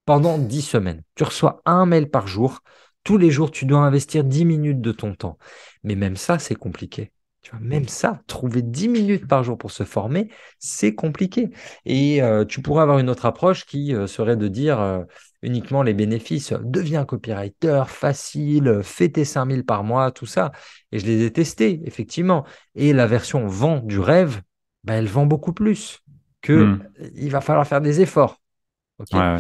pendant 10 semaines. Tu reçois un mail par jour. Tous les jours, tu dois investir 10 minutes de ton temps. Mais même ça, c'est compliqué. Tu vois, même ça, trouver 10 minutes par jour pour se former, c'est compliqué. Et tu pourrais avoir une autre approche qui serait de dire uniquement les bénéfices. Deviens copywriter, facile, fais tes 5 000 par mois, tout ça. Et je les ai testés, effectivement. Et la version vend du rêve, bah, elle vend beaucoup plus que Hmm. il va falloir faire des efforts. OK? Ouais, ouais.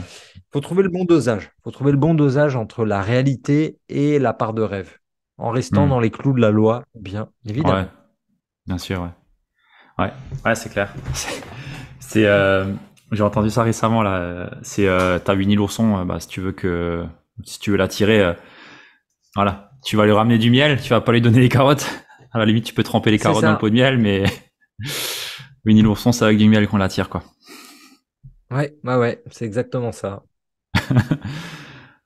Faut trouver le bon dosage. Faut trouver le bon dosage entre la réalité et la part de rêve, en restant Hmm. dans les clous de la loi, bien Ouais, évidemment. bien sûr, ouais. Ouais, ouais, c'est clair. C'est, j'ai entendu ça récemment là. C'est, t'as Winnie l'ourson. Bah, si tu veux l'attirer, voilà, tu vas lui ramener du miel. Tu vas pas lui donner des carottes. À la limite, tu peux tremper les C'est carottes dans le ça. pot de miel, mais Winnie l'ourson, c'est avec du miel qu'on l'attire, quoi. Ouais, ouais, ouais, c'est exactement ça.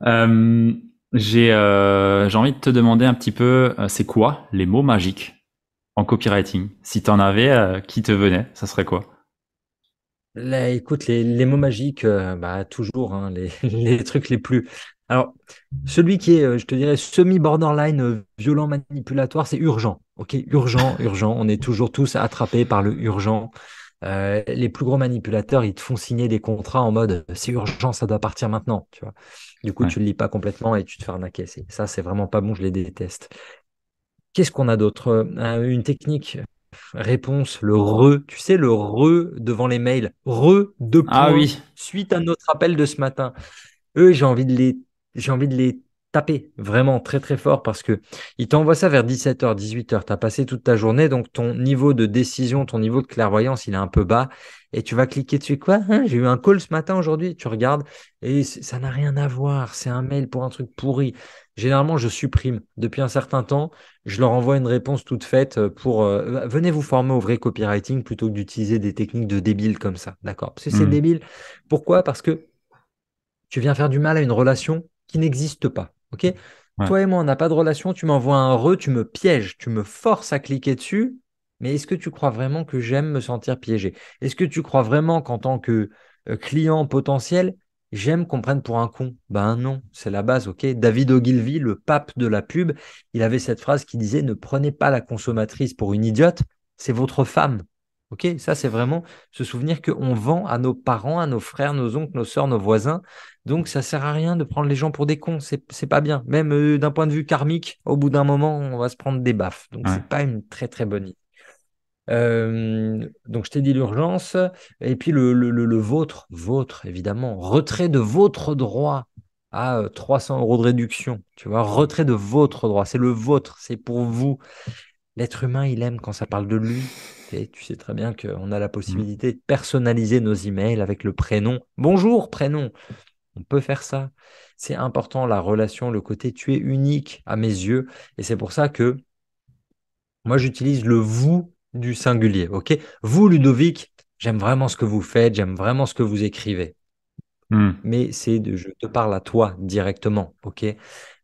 Euh, j'ai envie de te demander un petit peu, c'est quoi les mots magiques en copywriting? Si t'en avais, qui te venait, ça serait quoi? Là, écoute, les mots magiques, bah, toujours, hein, les trucs les plus. Alors, celui qui est, je te dirais, semi-borderline, violent, manipulatoire, c'est urgent. OK, urgent, urgent. On est toujours tous attrapés par le urgent. Les plus gros manipulateurs, ils te font signer des contrats en mode c'est urgent, ça doit partir maintenant, tu vois. Du coup, Ouais. tu ne le lis pas complètement et tu te fais arnaquer. Ça, c'est vraiment pas bon, je les déteste. Qu'est-ce qu'on a d'autre? Une technique, réponse, le re, tu sais, le re devant les mails. Re, deux Ah points, oui. suite à notre appel de ce matin. Eux, j'ai envie de les taper vraiment très très fort parce que ils t'envoient ça vers 17h, 18h. Tu as passé toute ta journée, donc ton niveau de décision, ton niveau de clairvoyance, il est un peu bas. Et tu vas cliquer dessus. Quoi? Hein, j'ai eu un call ce matin aujourd'hui. Tu regardes et ça n'a rien à voir. C'est un mail pour un truc pourri. Généralement, je supprime. Depuis un certain temps, je leur envoie une réponse toute faite pour venez vous former au vrai copywriting plutôt que d'utiliser des techniques de débiles comme ça. D'accord? Parce que c'est Hmm. débile. Pourquoi? Parce que tu viens faire du mal à une relation qui n'existe pas. OK? Ouais. Toi et moi, on n'a pas de relation, tu m'envoies un re, tu me pièges, tu me forces à cliquer dessus. Mais est-ce que tu crois vraiment que j'aime me sentir piégé? Est-ce que tu crois vraiment qu'en tant que client potentiel, j'aime qu'on me prenne pour un con? Ben non, c'est la base, ok? David Ogilvy, le pape de la pub, il avait cette phrase qui disait: ne prenez pas la consommatrice pour une idiote, c'est votre femme. Ok? Ça, c'est vraiment se souvenir qu'on vend à nos parents, à nos frères, nos oncles, nos sœurs, nos voisins. Donc, ça sert à rien de prendre les gens pour des cons. C'est pas bien. Même d'un point de vue karmique, au bout d'un moment, on va se prendre des baffes. Donc, Ouais. c'est pas une très très bonne idée. Donc, je t'ai dit l'urgence. Et puis, le vôtre, évidemment. Retrait de votre droit à 300 euros de réduction. Tu vois, retrait de votre droit. C'est le vôtre. C'est pour vous. L'être humain, il aime quand ça parle de lui. Et tu sais très bien qu'on a la Hmm. possibilité de personnaliser nos emails avec le prénom. Bonjour, prénom. On peut faire ça. C'est important, la relation, le côté tu es unique à mes yeux. Et c'est pour ça que moi, j'utilise le vous du singulier. OK? Vous, Ludovic, j'aime vraiment ce que vous faites, j'aime vraiment ce que vous écrivez. Hmm. Mais je te parle à toi directement. OK?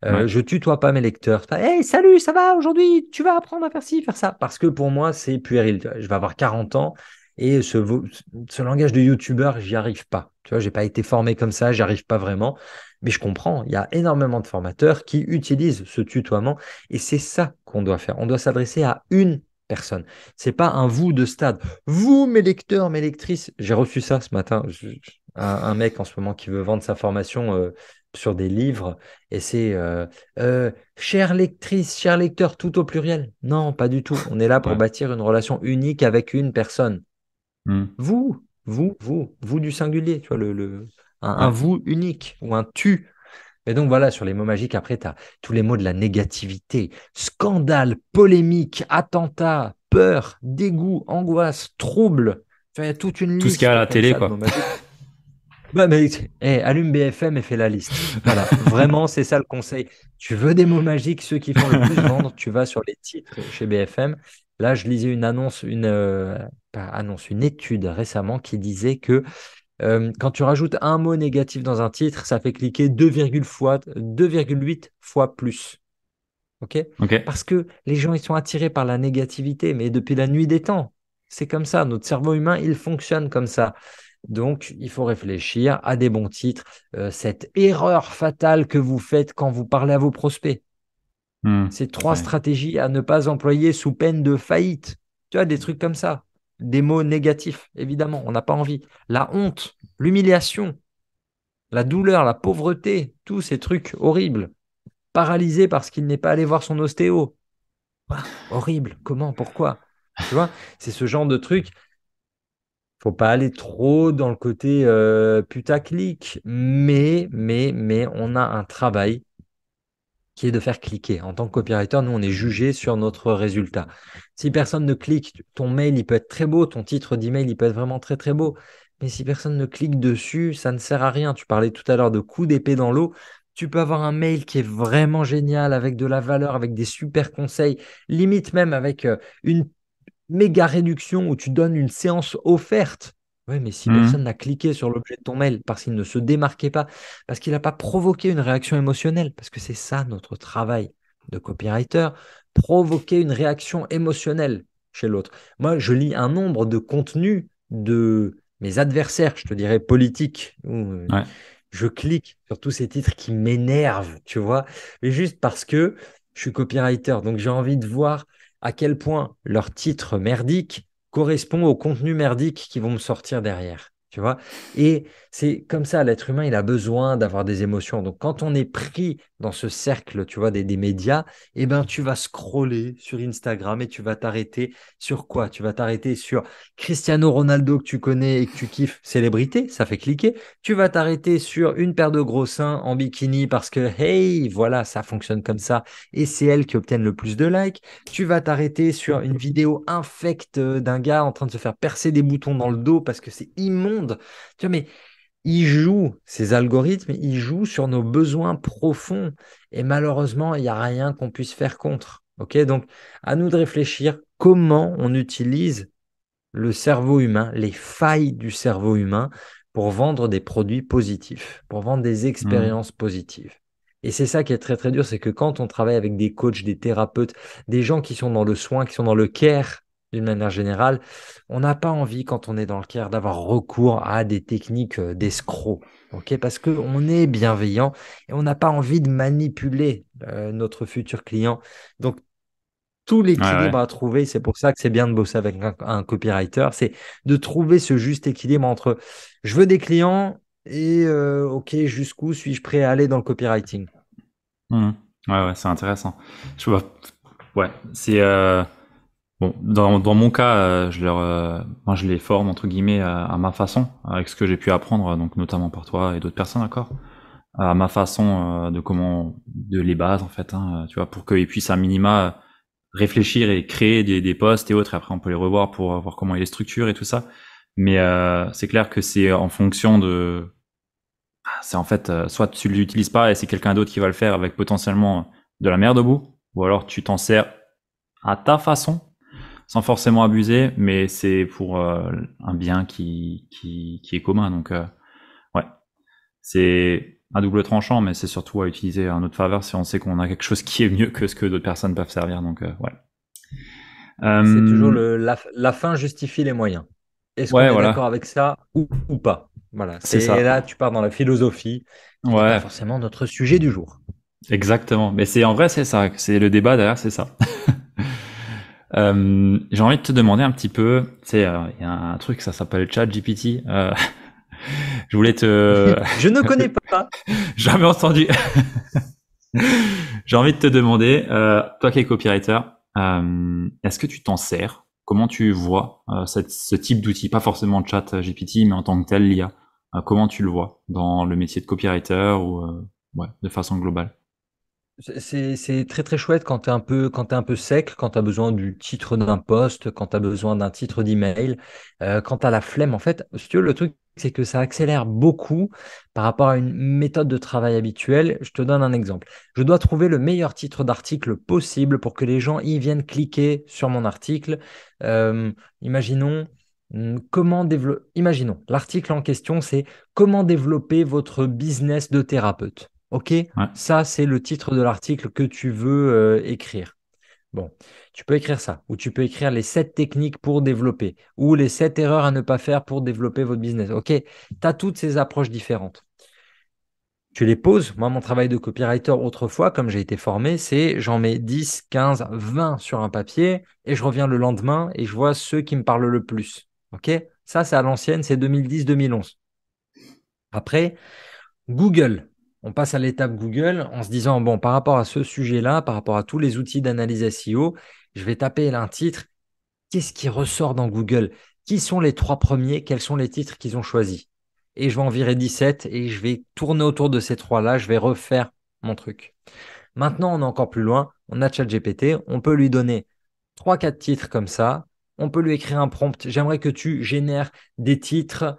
Ouais. Je tutoie pas mes lecteurs. C'est pas, hey, salut, ça va aujourd'hui? Tu vas apprendre à faire ci, faire ça. Parce que pour moi, c'est puéril. Tu vois. Je vais avoir 40 ans et ce langage de youtubeur, j'y arrive pas. Tu vois, j'ai pas été formé comme ça, j'y arrive pas vraiment. Mais je comprends, il y a énormément de formateurs qui utilisent ce tutoiement et c'est ça qu'on doit faire. On doit s'adresser à une personne. C'est pas un vous de stade. Vous, mes lecteurs, mes lectrices, j'ai reçu ça ce matin. Un mec en ce moment qui veut vendre sa formation sur des livres et c'est chère lectrice, cher lecteur, tout au pluriel. Non, pas du tout. On est là pour Ouais. bâtir une relation unique avec une personne. Hmm. Vous du singulier, tu vois, un Ouais. vous unique ou un tu. Et donc voilà, sur les mots magiques, après, tu as tous les mots de la négativité, scandale, polémique, attentat, peur, dégoût, angoisse, trouble. Tu vois, il y a toute une Tout ce qu'il y a à liste la comme télé, ça de mots quoi. magiques. Bah, mais allume BFM et fais la liste. Voilà, vraiment, c'est ça le conseil. Tu veux des mots magiques, ceux qui font le plus vendre, tu vas sur les titres chez BFM. Là, je lisais une annonce, pas annonce, une étude récemment qui disait que quand tu rajoutes un mot négatif dans un titre, ça fait cliquer 2,8 fois plus. OK? Ok. Parce que les gens, ils sont attirés par la négativité, mais depuis la nuit des temps. C'est comme ça. Notre cerveau humain, il fonctionne comme ça. Donc, il faut réfléchir à des bons titres. Cette erreur fatale que vous faites quand vous parlez à vos prospects. Hmm. Ces trois Ouais. stratégies à ne pas employer sous peine de faillite. Tu vois, des trucs comme ça. Des mots négatifs, évidemment, on n'a pas envie. La honte, l'humiliation, la douleur, la pauvreté, tous ces trucs horribles. Paralysé parce qu'il n'est pas allé voir son ostéo. Ah, horrible. Comment? Pourquoi? Tu vois, c'est ce genre de truc. Faut pas aller trop dans le côté putaclic, mais on a un travail qui est de faire cliquer. En tant que copywriter, nous, on est jugé sur notre résultat. Si personne ne clique, ton mail, il peut être très beau, ton titre d'email, il peut être vraiment très, très beau. Mais si personne ne clique dessus, ça ne sert à rien. Tu parlais tout à l'heure de coup d'épée dans l'eau. Tu peux avoir un mail qui est vraiment génial, avec de la valeur, avec des super conseils, limite même avec une méga réduction où tu donnes une séance offerte. Oui, mais si personne Hmm. n'a cliqué sur l'objet de ton mail parce qu'il ne se démarquait pas, parce qu'il n'a pas provoqué une réaction émotionnelle, parce que c'est ça notre travail de copywriter, provoquer une réaction émotionnelle chez l'autre. Moi, je lis un nombre de contenus de mes adversaires, je te dirais politiques, où Ouais. je clique sur tous ces titres qui m'énervent, tu vois, mais juste parce que je suis copywriter, donc j'ai envie de voir à quel point leur titre merdique correspond au contenu merdique qui vont me sortir derrière. Tu vois? Et c'est comme ça, l'être humain, il a besoin d'avoir des émotions. Donc, quand on est pris dans ce cercle, tu vois, des médias, eh ben, tu vas scroller sur Instagram et tu vas t'arrêter sur quoi? Tu vas t'arrêter sur Cristiano Ronaldo que tu connais et que tu kiffes, célébrité, ça fait cliquer. Tu vas t'arrêter sur une paire de gros seins en bikini parce que, hey, voilà, ça fonctionne comme ça et c'est elles qui obtiennent le plus de likes. Tu vas t'arrêter sur une vidéo infecte d'un gars en train de se faire percer des boutons dans le dos parce que c'est immonde. Tu vois, mais ils jouent, ces algorithmes, ils jouent sur nos besoins profonds. Et malheureusement, il n'y a rien qu'on puisse faire contre. Ok, donc, à nous de réfléchir comment on utilise le cerveau humain, les failles du cerveau humain pour vendre des produits positifs, pour vendre des Hmm. expériences positives. Et c'est ça qui est très très dur, c'est que quand on travaille avec des coachs, des thérapeutes, des gens qui sont dans le soin, qui sont dans le care d'une manière générale, on n'a pas envie quand on est dans le care d'avoir recours à des techniques d'escroc. Ok, parce qu'on est bienveillant et on n'a pas envie de manipuler notre futur client. Donc tout Ouais, ouais. l'équilibre à trouver. C'est pour ça que c'est bien de bosser avec un copywriter. C'est de trouver ce juste équilibre entre je veux des clients et OK, jusqu'où suis-je prêt à aller dans le copywriting? Hmm. Ouais, ouais, c'est intéressant. Je vois. Ouais, c'est bon. Dans mon cas, moi, je les forme entre guillemets à ma façon, avec ce que j'ai pu apprendre, donc notamment par toi et d'autres personnes, d'accord, à ma façon de les bases en fait, hein, tu vois, pour qu'ils puissent à minima réfléchir et créer des posts et autres. Et après, on peut les revoir pour voir comment ils les structurent et tout ça. Mais c'est clair que c'est en fonction de, c'est en fait, soit tu l'utilises pas et c'est quelqu'un d'autre qui va le faire avec potentiellement de la merde au bout, ou alors tu t'en sers à ta façon, sans forcément abuser, mais c'est pour un bien qui est commun. Donc ouais, c'est un double tranchant, mais c'est surtout à utiliser à notre faveur si on sait qu'on a quelque chose qui est mieux que ce que d'autres personnes peuvent servir. Donc ouais. C'est toujours Euh, la fin justifie les moyens. Est-ce qu'on ouais, est d'accord voilà, avec ça ou pas? Voilà, c'est c'est ça. là, tu pars dans la philosophie, qui n'est pas Ouais, forcément notre sujet du jour. exactement. Mais c'est en vrai, c'est ça. C'est le débat derrière, c'est ça. J'ai envie de te demander un petit peu, tu sais, il y a un truc, ça s'appelle ChatGPT. Je voulais te, Je ne connais pas. jamais entendu. J'ai envie de te demander, toi qui es copywriter, est-ce que tu t'en sers? Comment tu vois ce type d'outil, pas forcément ChatGPT, mais en tant que tel l'IA, comment tu le vois dans le métier de copywriter ou ouais, de façon globale? C'est très très chouette quand tu es quand t'es un peu sec, quand tu as besoin du titre d'un poste, quand tu as besoin d'un titre d'email, quand tu as la flemme. En fait, si tu veux, le truc, c'est que ça accélère beaucoup par rapport à une méthode de travail habituelle. Je te donne un exemple. Je dois trouver le meilleur titre d'article possible pour que les gens y viennent cliquer sur mon article. Imaginons. Imaginons, l'article en question, c'est comment développer votre business de thérapeute. OK, Ouais. ça, c'est le titre de l'article que tu veux écrire. Bon, tu peux écrire ça, ou tu peux écrire les 7 techniques pour développer, ou les 7 erreurs à ne pas faire pour développer votre business. OK, tu as toutes ces approches différentes. Tu les poses. Moi, mon travail de copywriter autrefois, comme j'ai été formé, c'est j'en mets 10, 15, 20 sur un papier et je reviens le lendemain et je vois ceux qui me parlent le plus. OK? Ça, c'est à l'ancienne, c'est 2010-2011. Après, Google. On passe à l'étape Google en se disant, bon, par rapport à ce sujet-là, par rapport à tous les outils d'analyse SEO, je vais taper un titre. Qu'est-ce qui ressort dans Google? Qui sont les 3 premiers? Quels sont les titres qu'ils ont choisis? Et je vais en virer 17 et je vais tourner autour de ces 3-là. Je vais refaire mon truc. Maintenant, on est encore plus loin. On a ChatGPT. On peut lui donner 3-4 titres comme ça. On peut lui écrire un prompt. J'aimerais que tu génères des titres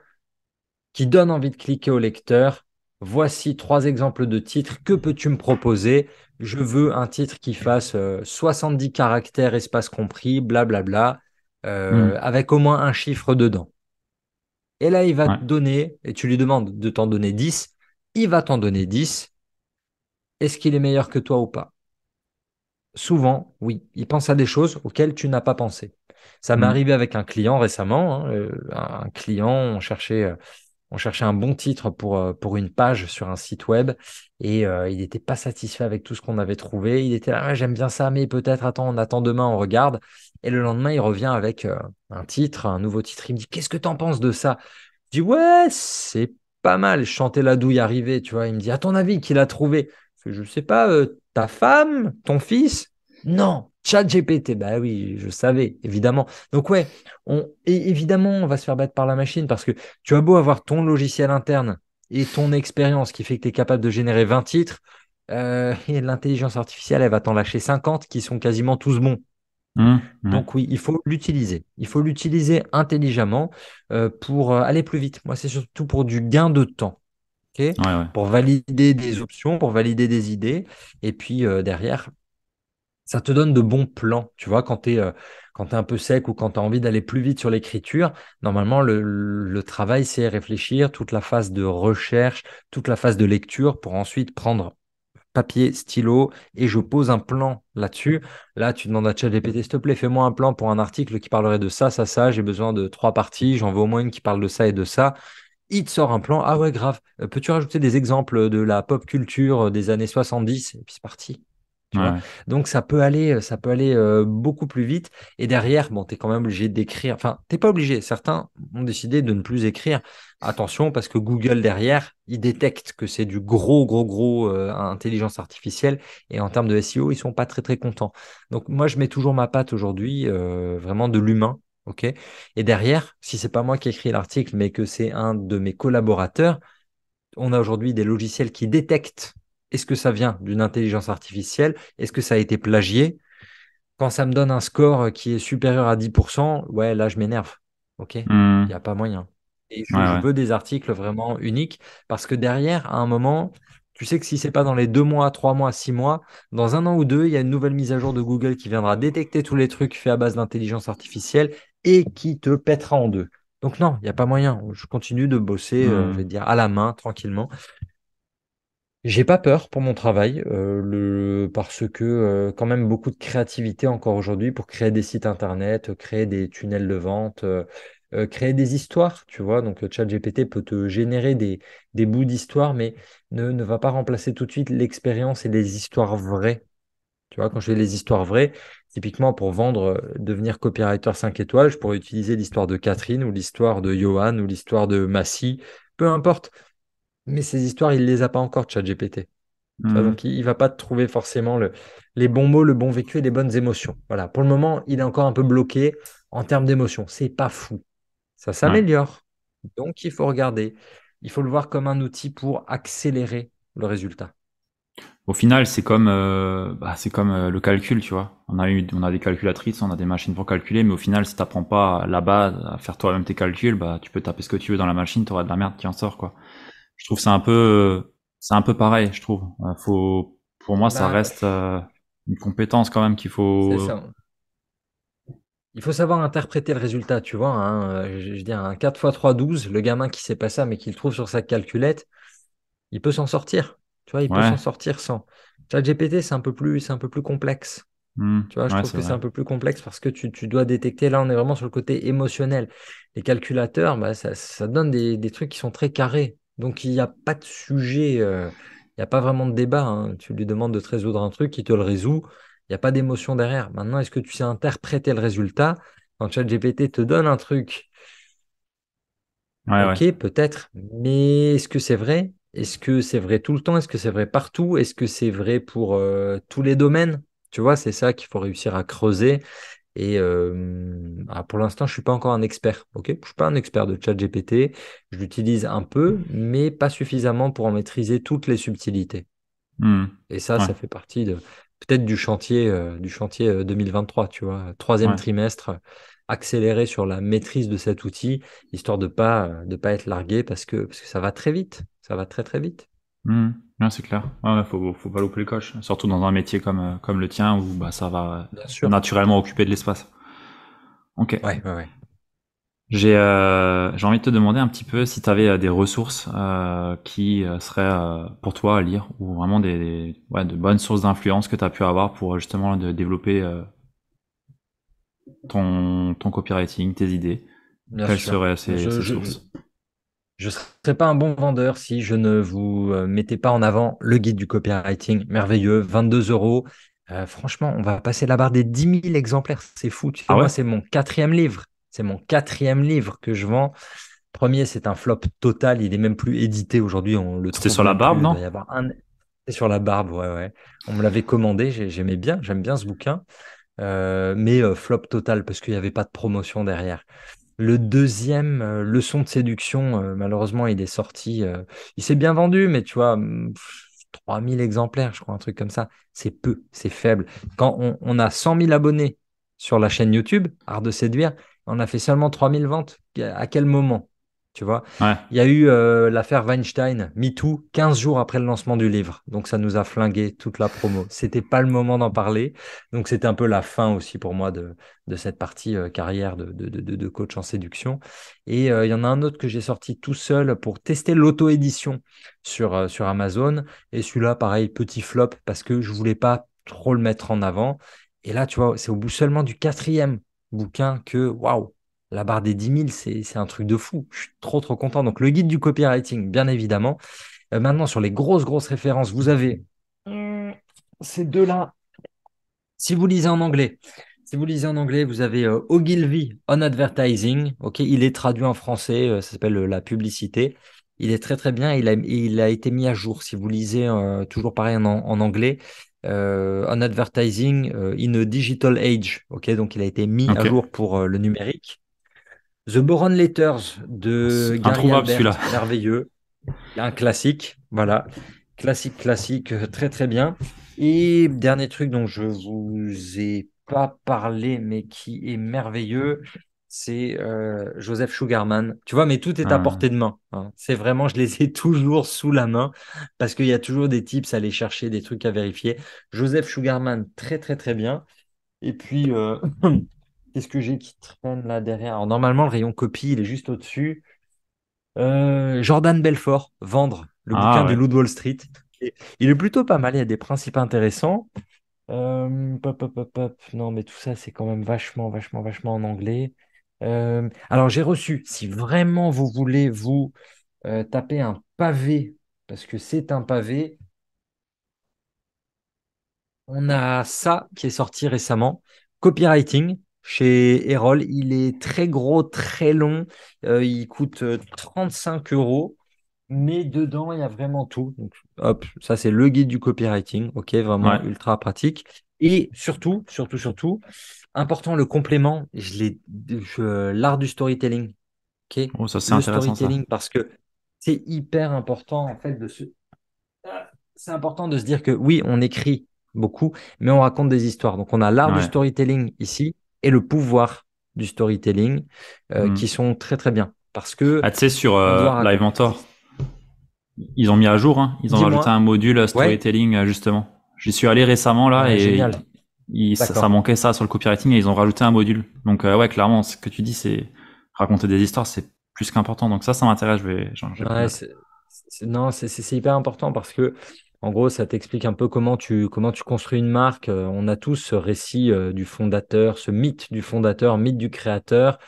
qui donnent envie de cliquer au lecteur. Voici 3 exemples de titres. Que peux-tu me proposer? Je veux un titre qui fasse 70 caractères, espace compris, blablabla, Hmm. avec au moins un chiffre dedans. Et là, il va Ouais. te donner, et tu lui demandes de t'en donner 10, il va t'en donner 10. Est-ce qu'il est meilleur que toi ou pas? Souvent, oui. Il pense à des choses auxquelles tu n'as pas pensé. Ça m'est Hmm. arrivé avec un client récemment, hein, un client, on cherchait un bon titre pour une page sur un site web et il n'était pas satisfait avec tout ce qu'on avait trouvé. Il était là, ouais, j'aime bien ça, mais peut-être, attends, on attend demain, on regarde. Et le lendemain, il revient avec un titre, un nouveau titre. Il me dit, qu'est-ce que tu en penses de ça? Je dis, ouais, c'est pas mal. Je chantais la douille arrivée, tu vois. Il me dit, à ton avis, qui l'a trouvé? Je sais pas, ta femme, ton fils? Non, ChatGPT. Bah oui, je savais, évidemment. Donc ouais, et évidemment, on va se faire battre par la machine parce que tu as beau avoir ton logiciel interne et ton expérience qui fait que tu es capable de générer 20 titres, et l'intelligence artificielle, elle va t'en lâcher 50 qui sont quasiment tous bons. Hmm. Ouais. Donc oui, il faut l'utiliser. Il faut l'utiliser intelligemment pour aller plus vite. Moi, c'est surtout pour du gain de temps. Ok. Ouais, ouais. Pour valider des options, pour valider des idées. Et puis derrière, ça te donne de bons plans. Tu vois, quand tu es un peu sec ou quand tu as envie d'aller plus vite sur l'écriture, normalement, le travail, c'est réfléchir toute la phase de recherche, toute la phase de lecture pour ensuite prendre papier, stylo, et je pose un plan là-dessus. Là, tu demandes à ChatGPT, s'il te plaît, fais-moi un plan pour un article qui parlerait de ça, ça, ça. J'ai besoin de 3 parties. J'en veux au moins une qui parle de ça et de ça. Il te sort un plan. Ah ouais, grave. Peux-tu rajouter des exemples de la pop culture des années 70? Et puis c'est parti. Tu Ouais, vois? ouais. Donc ça peut aller beaucoup plus vite. Et derrière, bon, tu es quand même obligé d'écrire. Enfin, t'es pas obligé. Certains ont décidé de ne plus écrire. Attention, parce que Google derrière, il détecte que c'est du gros intelligence artificielle. Et en termes de SEO, ils sont pas très très contents. Donc moi, je mets toujours ma patte aujourd'hui, vraiment de l'humain. OK? Et derrière, si c'est pas moi qui écris l'article, mais que c'est un de mes collaborateurs, on a aujourd'hui des logiciels qui détectent est-ce que ça vient d'une intelligence artificielle, est-ce que ça a été plagié. Quand ça me donne un score qui est supérieur à 10%, ouais, là, je m'énerve. OK? Il Hmm. n'y a pas moyen. Et Ouais, je ouais. veux des articles vraiment uniques parce que derrière, à un moment, tu sais que si c'est pas dans les 2 mois, 3 mois, 6 mois, dans un an ou deux, il y a une nouvelle mise à jour de Google qui viendra détecter tous les trucs faits à base d'intelligence artificielle et qui te pètera en deux. Donc non, il n'y a pas moyen. Je continue de bosser, je vais Hmm. te dire, à la main, tranquillement. J'ai pas peur pour mon travail, parce que quand même beaucoup de créativité encore aujourd'hui pour créer des sites internet, créer des tunnels de vente, créer des histoires, tu vois. Donc ChatGPT peut te générer des bouts d'histoire, mais ne va pas remplacer tout de suite l'expérience et les histoires vraies. Tu vois, quand je fais les histoires vraies, typiquement pour vendre, devenir copywriter 5 étoiles, je pourrais utiliser l'histoire de Catherine ou l'histoire de Johan ou l'histoire de Massy, peu importe. Mais ces histoires, il les a pas encore, ChatGPT. Tu vois, Hmm. donc, il va pas te trouver forcément les bons mots, le bon vécu et les bonnes émotions. Voilà. Pour le moment, il est encore un peu bloqué en termes d'émotions. C'est pas fou. Ça Ouais. s'améliore. Donc, il faut regarder. Il faut le voir comme un outil pour accélérer le résultat. Au final, c'est comme le calcul, tu vois. On a des calculatrices, on a des machines pour calculer, mais au final, si t'apprends pas là-bas à faire toi-même tes calculs, bah, tu peux taper ce que tu veux dans la machine, t'auras de la merde qui en sort, quoi. Je trouve que c'est un peu pareil, je trouve. Pour moi, ça Bah, reste une compétence quand même qu'il c'est faut. ça. Il faut savoir interpréter le résultat, tu vois. Je dis un 4 x 3 12, le gamin qui sait pas ça, mais qui le trouve sur sa calculette, il peut s'en sortir. Tu vois, il peut s'en Ouais. sortir sans. ChatGPT, c'est un peu plus complexe. Tu vois, je Ouais, trouve c'est que c'est vrai. un peu plus complexe parce que tu dois détecter. Là, on est vraiment sur le côté émotionnel. Les calculateurs, bah, ça donne des trucs qui sont très carrés. Donc, il n'y a pas de sujet, il n'y a pas vraiment de débat, hein. Tu lui demandes de te résoudre un truc, il te le résout. Il n'y a pas d'émotion derrière. Maintenant, est-ce que tu sais interpréter le résultat? Quand ChatGPT te donne un truc, Ouais, ouais. ok, peut-être, mais est-ce que c'est vrai? Est-ce que c'est vrai tout le temps? Est-ce que c'est vrai partout? Est-ce que c'est vrai pour tous les domaines? Tu vois, c'est ça qu'il faut réussir à creuser. Et pour l'instant, je suis pas encore un expert. Ok, je suis pas un expert de ChatGPT. Je l'utilise un peu, mais pas suffisamment pour en maîtriser toutes les subtilités. Hmm. Et ça, Ouais, ça fait partie de peut-être du chantier 2023. Tu vois, troisième ouais. trimestre, accélérer sur la maîtrise de cet outil, histoire de pas être largué parce que ça va très vite. Ça va très très vite. Hmm. Ouais, c'est clair. Ouais, faut pas louper le coche. Surtout dans un métier comme le tien où bah, ça va Bien sûr. naturellement occuper de l'espace. Ok. Ouais, ouais, ouais. J'ai envie de te demander un petit peu si tu avais des ressources qui seraient pour toi à lire ou vraiment ouais, de bonnes sources d'influence que tu as pu avoir pour justement de développer ton copywriting, tes idées. Bien Quelles sûr. seraient Je, ces je, sources? Je ne serais pas un bon vendeur si je ne vous mettais pas en avant le guide du copywriting, merveilleux, 22 euros. Franchement, on va passer la barre des 10 000 exemplaires. C'est fou. Tu sais, Ah moi, ouais? c'est mon quatrième livre. C'est mon quatrième livre que je vends. Premier, c'est un flop total. Il est même plus édité aujourd'hui. On le C'était trouve sur la même barbe, plus. Il non? doit y avoir un. C'est sur la barbe, ouais, ouais. On me l'avait commandé. J'aimais bien. J'aime bien ce bouquin. Mais flop total parce qu'il n'y avait pas de promotion derrière. Le deuxième, Leçon de séduction, malheureusement, il est sorti. Il s'est bien vendu, mais tu vois, 3000 exemplaires, je crois, un truc comme ça. C'est peu, c'est faible. Quand on a 100 000 abonnés sur la chaîne YouTube, Art de séduire, on a fait seulement 3000 ventes. À quel moment? Tu vois? Ouais. Il y a eu l'affaire Weinstein, MeToo, 15 jours après le lancement du livre. Donc ça nous a flingué toute la promo. C'était pas le moment d'en parler. Donc c'était un peu la fin aussi pour moi de cette partie carrière de coach en séduction. Et il y en a un autre que j'ai sorti tout seul pour tester l'auto-édition sur Amazon. Et celui-là, pareil, petit flop parce que je voulais pas trop le mettre en avant. Et là, tu vois, c'est au bout seulement du quatrième bouquin que, waouh, la barre des 10 000, c'est un truc de fou. Je suis trop, trop content. Donc, le guide du copywriting, bien évidemment. Maintenant, sur les grosses, grosses références, vous avez ces deux-là. Si vous lisez en anglais, vous avez Ogilvy on Advertising. Ok, il est traduit en français, ça s'appelle La publicité. Il est très très bien. Il a été mis à jour. Si vous lisez toujours pareil en anglais, on Advertising in a Digital Age. Ok, donc il a été mis à Ok. jour pour le numérique. The Boron Letters de Gary Introuvable Albert, celui-là. merveilleux. Un classique, voilà. Classique, classique, très très bien. Et dernier truc dont je vous ai pas parlé, mais qui est merveilleux, c'est Joseph Sugarman. Tu vois, mais tout est à Euh, portée de main, hein. C'est vraiment, je les ai toujours sous la main parce qu'il y a toujours des tips à aller chercher, des trucs à vérifier. Joseph Sugarman, très très très bien. Et puis, qu'est-ce que j'ai qui traîne là derrière? Alors, normalement, le rayon copie, il est juste au-dessus. Jordan Belfort, Vendre, le Ah bouquin du ouais. Loup de Wall Street. Il est plutôt pas mal, il y a des principes intéressants. Pop, pop, pop, pop. Non, mais tout ça, c'est quand même vachement, vachement, vachement en anglais. Alors, j'ai reçu, si vraiment vous voulez vous taper un pavé, parce que c'est un pavé, on a ça qui est sorti récemment, Copywriting chez Erol. Il est très gros, très long. Il coûte 35 euros. Mais dedans, il y a vraiment tout. Donc, hop, ça c'est le guide du copywriting. Ok, Ouais. vraiment ultra pratique. Et surtout, surtout, surtout, important, le complément, l'art du storytelling. Ok, Oh, ça c'est le intéressant ça. storytelling, parce que c'est hyper important en fait c'est important de se dire que oui, on écrit beaucoup, mais on raconte des histoires. Donc on a l'art du Ouais. storytelling ici et le pouvoir du storytelling qui Hmm. sont très très bien parce que Ah, tu sais, sur on doit Live raconter des Mentor, histoires. ils ont mis à jour, hein. Ils ont rajouté Dis-moi. un module Ouais. storytelling, justement. J'y suis allé récemment, là, et Génial. ça D'accord. manquait ça sur le copywriting et ils ont rajouté un module. Donc, ouais, clairement, ce que tu dis, c'est raconter des histoires, c'est plus qu'important. Donc ça m'intéresse, j'en vais prendre Ouais, note. non, c'est hyper important parce que En gros, ça t'explique un peu comment tu construis une marque. On a tous ce récit du fondateur, ce mythe du fondateur, mythe du créateur.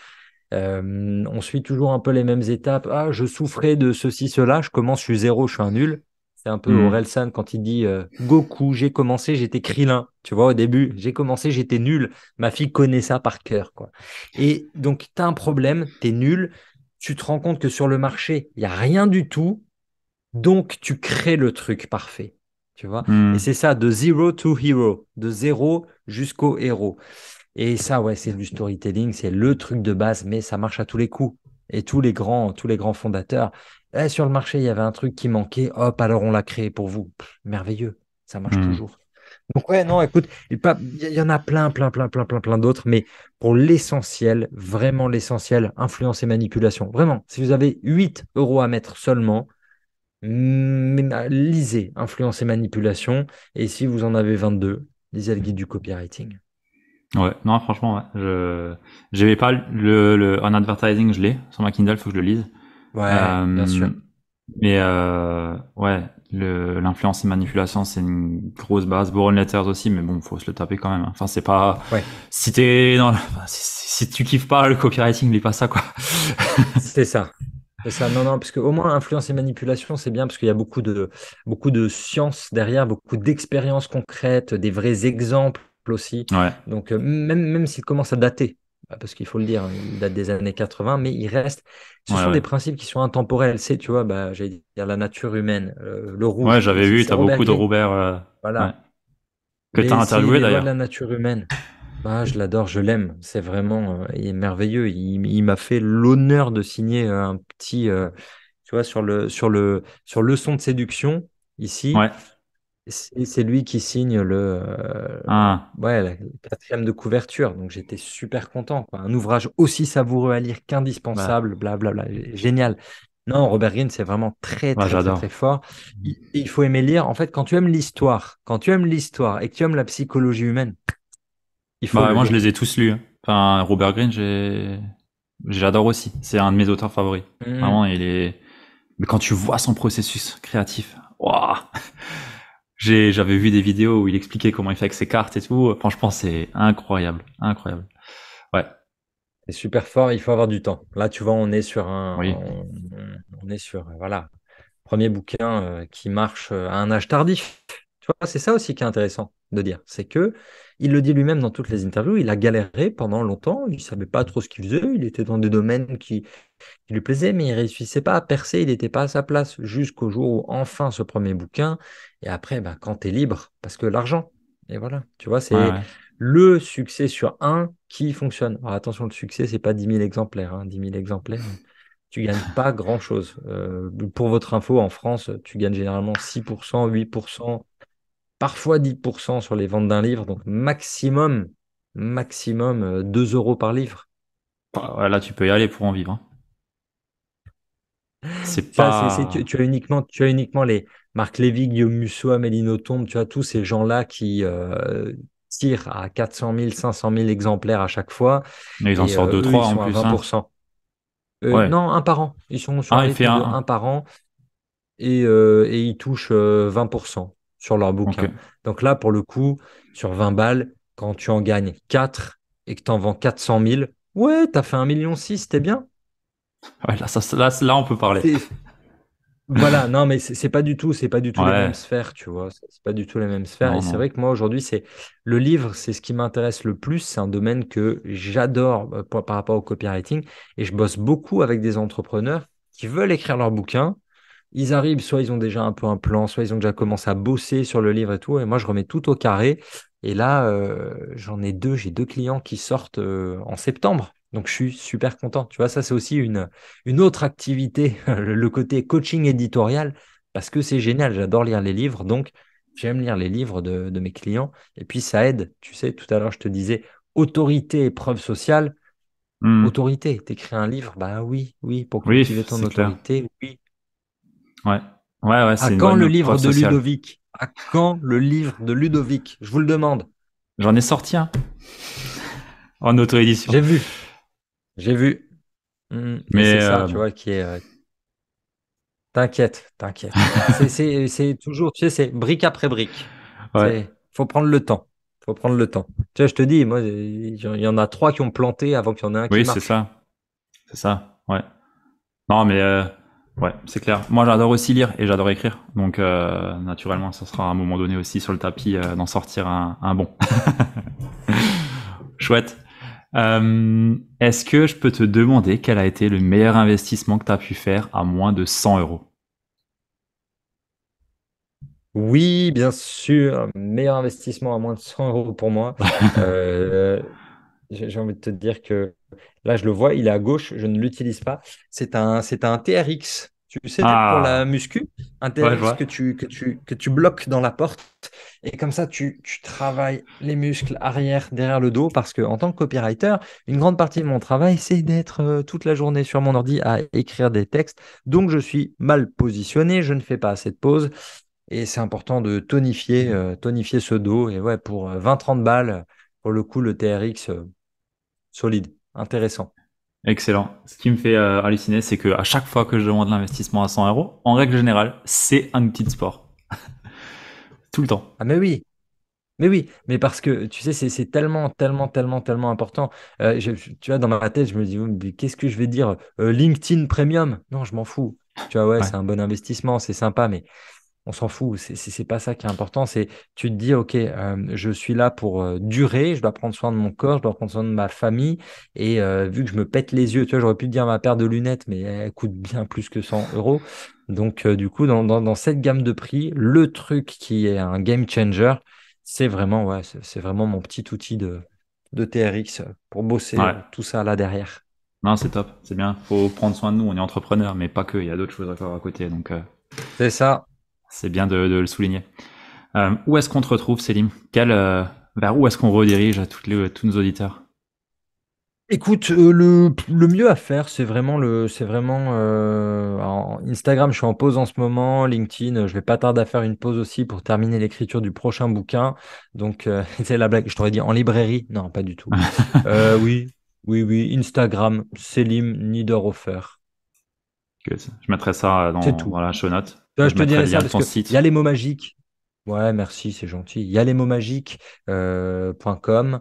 On suit toujours un peu les mêmes étapes. Ah, je souffrais de ceci, cela. Je commence, je suis zéro, je suis un nul. C'est un peu Hmm. Orelsan quand il dit Goku, j'ai commencé, j'étais Krillin. Tu vois, au début, j'ai commencé, j'étais nul. Ma fille connaît ça par cœur, quoi. Et donc, tu as un problème, tu es nul. Tu te rends compte que sur le marché, il n'y a rien du tout. Donc, tu crées le truc parfait. Tu vois? Et Hmm. c'est ça, de zero to hero, de zéro jusqu'au héros. Et ça, ouais, c'est du storytelling, c'est le truc de base, mais ça marche à tous les coups. Et tous les grands fondateurs, sur le marché, il y avait un truc qui manquait, hop, alors on l'a créé pour vous. Merveilleux, ça marche Hmm. toujours. Donc ouais, non, écoute, il y en a plein, plein, plein, plein, plein, plein d'autres, mais pour l'essentiel, vraiment l'essentiel, influence et manipulation. Vraiment, si vous avez 8 euros à mettre seulement, lisez influence et manipulation. Et si vous en avez 22, lisez le guide du copywriting. Ouais, non, franchement, ouais. J'avais pas le on advertising, je l'ai sur ma Kindle, faut que je le lise. Ouais, bien Euh, sûr. mais ouais, l'influence et manipulation, c'est une grosse base. Boron Letters aussi, mais bon, faut se le taper quand même, hein. Enfin, c'est pas Ouais, si t'es dans, enfin, si tu kiffes pas le copywriting, lis pas ça, quoi. c'est ça. C'est ça. Non, non, parce que au moins influence et manipulation, c'est bien parce qu'il y a beaucoup de science derrière, beaucoup d'expériences concrètes, des vrais exemples aussi. Ouais, Donc, même s'il commence à dater, parce qu'il faut le dire, hein, il date des années 80, mais il reste. Ce ouais, sont ouais. des principes qui sont intemporels. C'est, tu vois, bah, j'allais dire la nature humaine, le Ouais, rouge. j'avais vu, C'est t'as Robert beaucoup de Greene. Robert, ouais, Voilà. que t'as Mais si, interviewé les lois de d'ailleurs. la nature humaine. Ah, je l'adore, je l'aime. C'est vraiment, il est merveilleux. Il m'a fait l'honneur de signer un petit, tu vois, sur leçon de séduction ici. Ouais. C'est lui qui signe Ah, ouais, la quatrième de couverture. Donc j'étais super content, quoi. Un ouvrage aussi savoureux à lire bah, qu'indispensable, blablabla. Génial. Non, Robert Greene, c'est vraiment très, bah, très, très, très j'adore. fort. Il faut aimer lire. En fait, quand tu aimes l'histoire et que tu aimes la psychologie humaine, il faut Bah, le moi, je lire. les ai tous lus, hein. Enfin, Robert Greene, j'adore aussi. C'est un de mes auteurs favoris. Mhm. Vraiment, mais quand tu vois son processus créatif, waouh! J'avais vu des vidéos où il expliquait comment il fait avec ses cartes et tout. Franchement, c'est incroyable, incroyable. Ouais, C'est super fort, il faut avoir du temps. Là, tu vois, oui, on est sur, voilà, premier bouquin qui marche à un âge tardif. Tu vois, c'est ça aussi qui est intéressant de dire. C'est que il le dit lui-même dans toutes les interviews, il a galéré pendant longtemps, il savait pas trop ce qu'il faisait, il était dans des domaines qui lui plaisaient, mais il réussissait pas à percer, il n'était pas à sa place jusqu'au jour où enfin ce premier bouquin. Et après, bah, quand tu es libre, parce que l'argent. Et voilà, tu vois, ouais, c'est ouais. le succès sur un qui fonctionne. Alors attention, le succès, c'est pas 10 000 exemplaires, hein. 10 000 exemplaires, tu gagnes pas grand-chose. Pour votre info, en France, tu gagnes généralement 6%, 8%, parfois 10% sur les ventes d'un livre, donc maximum 2 euros par livre. Bah, ouais, là, tu peux y aller pour en vivre, hein. C'est Ça, pas, tu as uniquement les Marc Lévy, Guillaume Musso, Amélie Nothomb, tu as tous ces gens-là qui tirent à 400 000, 500 000 exemplaires à chaque fois, mais ils en et sortent deux, eux, ils trois en sont à plus, hein. 20%. Ouais. Non, un par an. Ils sont sur un Ah, il fait rythme de un. un par an et ils touchent 20% sur leur Ok. bouquin. Donc là, pour le coup, sur 20 balles, quand tu en gagnes 4 et que tu en vends 400 000, ouais, tu as fait 1,6 million, c'était bien. Ouais, là, on peut parler. C'est, Voilà, non, mais c'est pas du tout les mêmes Ouais. sphères, tu vois. C'est pas du tout les mêmes sphères. Et Non, c'est non. vrai que moi, aujourd'hui, c'est le livre, c'est ce qui m'intéresse le plus. C'est un domaine que j'adore par rapport au copywriting. Et je bosse beaucoup avec des entrepreneurs qui veulent écrire leur bouquin. Ils arrivent, soit ils ont déjà un peu un plan, soit ils ont déjà commencé à bosser sur le livre et tout. Et moi, je remets tout au carré. Et là, j'ai deux clients qui sortent en septembre. Donc, je suis super content. Tu vois, ça, c'est aussi une autre activité, le côté coaching éditorial, parce que c'est génial. J'adore lire les livres. Donc, j'aime lire les livres de mes clients. Et puis, ça aide. Tu sais, tout à l'heure, je te disais, autorité et preuve sociale. Hmm. Autorité, t'écris un livre, bah oui, oui, pour Oui, cultiver ton c'est clair. autorité, oui. Ouais. Ouais, ouais, À c'est une quand le bonne livre preuve de sociale. Ludovic? À quand le livre de Ludovic? Je vous le demande. J'en ai sorti un en auto-édition. J'ai vu, j'ai vu. Et Mais c'est ça, tu vois, qui est. T'inquiète, t'inquiète. C'est toujours, tu sais, c'est brique après brique. Ouais. Faut prendre le temps. Faut prendre le temps. Tu vois, je te dis, moi, il y en a trois qui ont planté avant qu'il y en ait un qui Oui, c'est marche. ça. C'est ça. Ouais. Non, mais ouais, c'est clair. Moi, j'adore aussi lire et j'adore écrire. Donc, naturellement, ça sera à un moment donné aussi sur le tapis d'en sortir un bon. Chouette. Est-ce que je peux te demander quel a été le meilleur investissement que tu as pu faire à moins de 100 euros? Oui, bien sûr. Meilleur investissement à moins de 100 euros pour moi. Euh, j'ai envie de te dire que là, je le vois, il est à gauche, je ne l'utilise pas. C'est un TRX, tu sais, pour la Ah, muscu, un ouais, je TRX vois. que tu bloques dans la porte. Et comme ça, tu travailles les muscles arrière, derrière le dos, parce que en tant que copywriter, une grande partie de mon travail, c'est d'être toute la journée sur mon ordi à écrire des textes. Donc, je suis mal positionné, je ne fais pas assez de pauses. Et c'est important de tonifier ce dos. Et ouais, pour 20-30 balles, pour le coup, le TRX, solide, intéressant. Excellent. Ce qui me fait halluciner, c'est que à chaque fois que je demande l'investissement à 100 euros, en règle générale, c'est un outil de sport. Tout le temps. Ah mais oui, mais parce que tu sais, c'est tellement important. Tu vois, dans ma tête, je me dis, oh, mais qu'est-ce que je vais dire? LinkedIn Premium? Non, je m'en fous. Tu vois, ouais, Ouais. c'est un bon investissement, c'est sympa, mais on s'en fout, c'est pas ça qui est important. C'est tu te dis, ok, je suis là pour durer, je dois prendre soin de mon corps, je dois prendre soin de ma famille. Et vu que je me pète les yeux, tu vois, j'aurais pu te dire ma paire de lunettes, mais elle coûte bien plus que 100 euros. Donc, du coup, dans cette gamme de prix, le truc qui est un game changer, c'est vraiment, ouais, c'est vraiment mon petit outil de TRX pour bosser Ouais. tout ça là derrière. Non, c'est top. C'est bien. Faut prendre soin de nous. On est entrepreneur, mais pas que. Il y a d'autres choses à faire à côté. Donc, C'est ça. c'est bien de le souligner. Où est-ce qu'on te retrouve, Célim? Vers où est-ce qu'on redirige à tous nos auditeurs? Écoute, le mieux à faire, c'est vraiment Instagram. Je suis en pause en ce moment. LinkedIn, je vais pas tarder à faire une pause aussi pour terminer l'écriture du prochain bouquin. Donc, c'est la blague. Je t'aurais dit en librairie. Non, pas du tout. Oui, oui. Instagram, Selim Niederhofer. Je mettrai ça C'est dans tout. la show note. Tu vois, Et je je te mettrai dirais le lien ça de parce ton que il y a site. les mots magiques. Ouais, merci, c'est gentil. Il y a les mots magiques .com.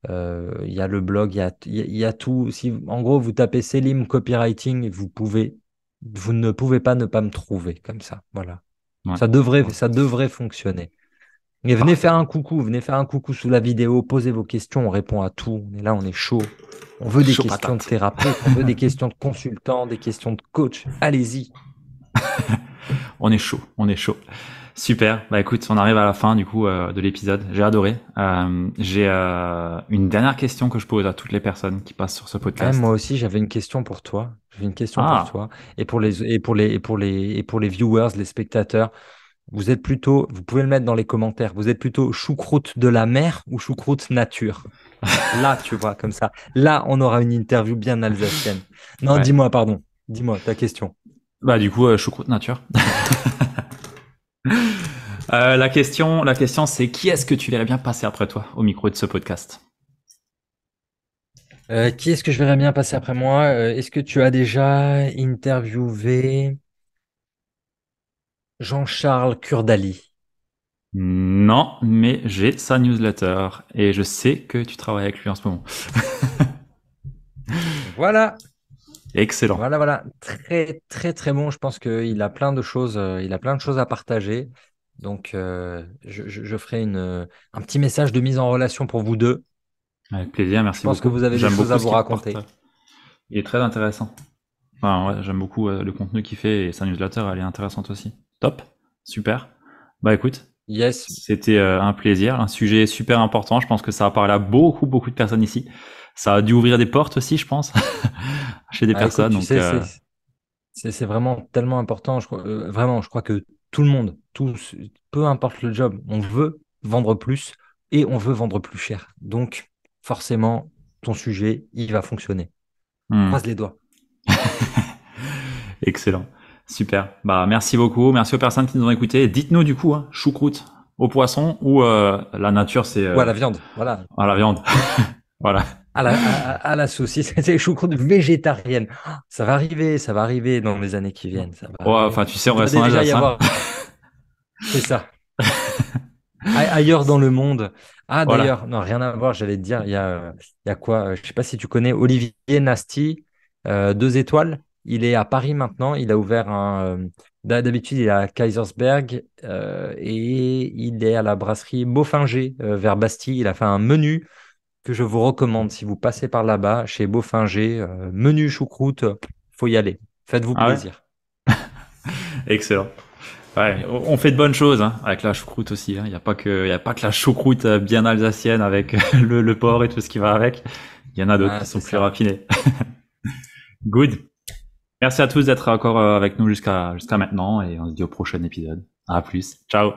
Il y a le blog, il y a tout. Si, en gros, vous tapez Selim Copywriting, vous ne pouvez pas ne pas me trouver comme ça. Voilà. Ouais. Ok. Ça devrait fonctionner. Et Parfait. venez faire un coucou sous la vidéo, posez vos questions, on répond à tout. On est là, on est chaud. On veut des Chaud questions de patate. thérapeute, on veut des questions de consultant, des questions de coach. Allez-y. On est chaud. On est chaud. Super. Bah écoute, on arrive à la fin du coup de l'épisode. J'ai adoré. J'ai une dernière question que je pose à toutes les personnes qui passent sur ce Ouais, moi podcast. aussi, j'avais une question pour toi. J'avais une question pour Ah, toi et pour les viewers, les spectateurs. Vous pouvez le mettre dans les commentaires. Vous êtes plutôt choucroute de la mer ou choucroute nature? Là, tu vois, comme ça. Là, on aura une interview bien alsacienne. Non, ouais. dis-moi, pardon. Dis-moi ta question. Bah du coup, choucroute nature. La question, c'est qui est-ce que tu verrais bien passer après toi au micro de ce podcast? Qui est-ce que je verrais bien passer après moi? Est-ce que tu as déjà interviewé Jean-Charles Kurdali? Non, mais j'ai sa newsletter et je sais que tu travailles avec lui en ce moment. Voilà. Excellent. Voilà. Très bon. Je pense qu'il a plein de choses, il a plein de choses à partager. Donc, je ferai un petit message de mise en relation pour vous deux. Avec plaisir, Je merci pense que beaucoup. vous avez des J'aime choses à beaucoup ce vous qu'il porte. raconter. Il est très intéressant. Enfin, ouais, j'aime beaucoup le contenu qu'il fait et sa newsletter, elle est intéressante aussi. Top, super. Bah écoute, Yes. c'était un plaisir, un sujet super important. Je pense que ça a parlé à beaucoup de personnes ici. Ça a dû ouvrir des portes aussi, je pense, chez des Ah, écoute, personnes. tu Donc, sais, c'est vraiment tellement important. Vraiment, je crois que tout le monde, tous, peu importe le job, on veut vendre plus et on veut vendre plus cher. Donc, forcément, ton sujet, il va fonctionner. hmm. Croise les doigts. Excellent, super. Bah merci beaucoup, merci aux personnes qui nous ont écoutés. Dites-nous du coup, hein, choucroute au poisson ou la nature c'est Ou à la viande. Voilà. à la viande. Voilà. À la saucisse, c'est choucroute végétarienne. Ça va arriver dans les années qui viennent, ça va Ouais, arriver. enfin, tu sais, on Il doit reste en déjà y Alsace, hein. avoir, c'est ça. Ailleurs dans le monde. Ah, Voilà. d'ailleurs, non, rien à voir, j'allais te dire, il y a quoi? Je sais pas si tu connais Olivier Nasty, 2 étoiles. Il est à Paris maintenant. Il a ouvert d'habitude, il est à Kaisersberg et il est à la brasserie Beaufinger vers Bastille. Il a fait un menu que je vous recommande si vous passez par là-bas, chez Beaufinger. Menu choucroute, faut y aller. Faites-vous Ah ouais? plaisir. Excellent. Ouais, on fait de bonnes choses hein, avec la choucroute aussi. Il n'y a pas que, y a pas que la choucroute bien alsacienne avec le porc et tout ce qui va avec. Il y en a d'autres Ah, qui sont c'est plus ça. raffinés. Good. Merci à tous d'être encore avec nous jusqu'à maintenant et on se dit au prochain épisode. À plus. Ciao.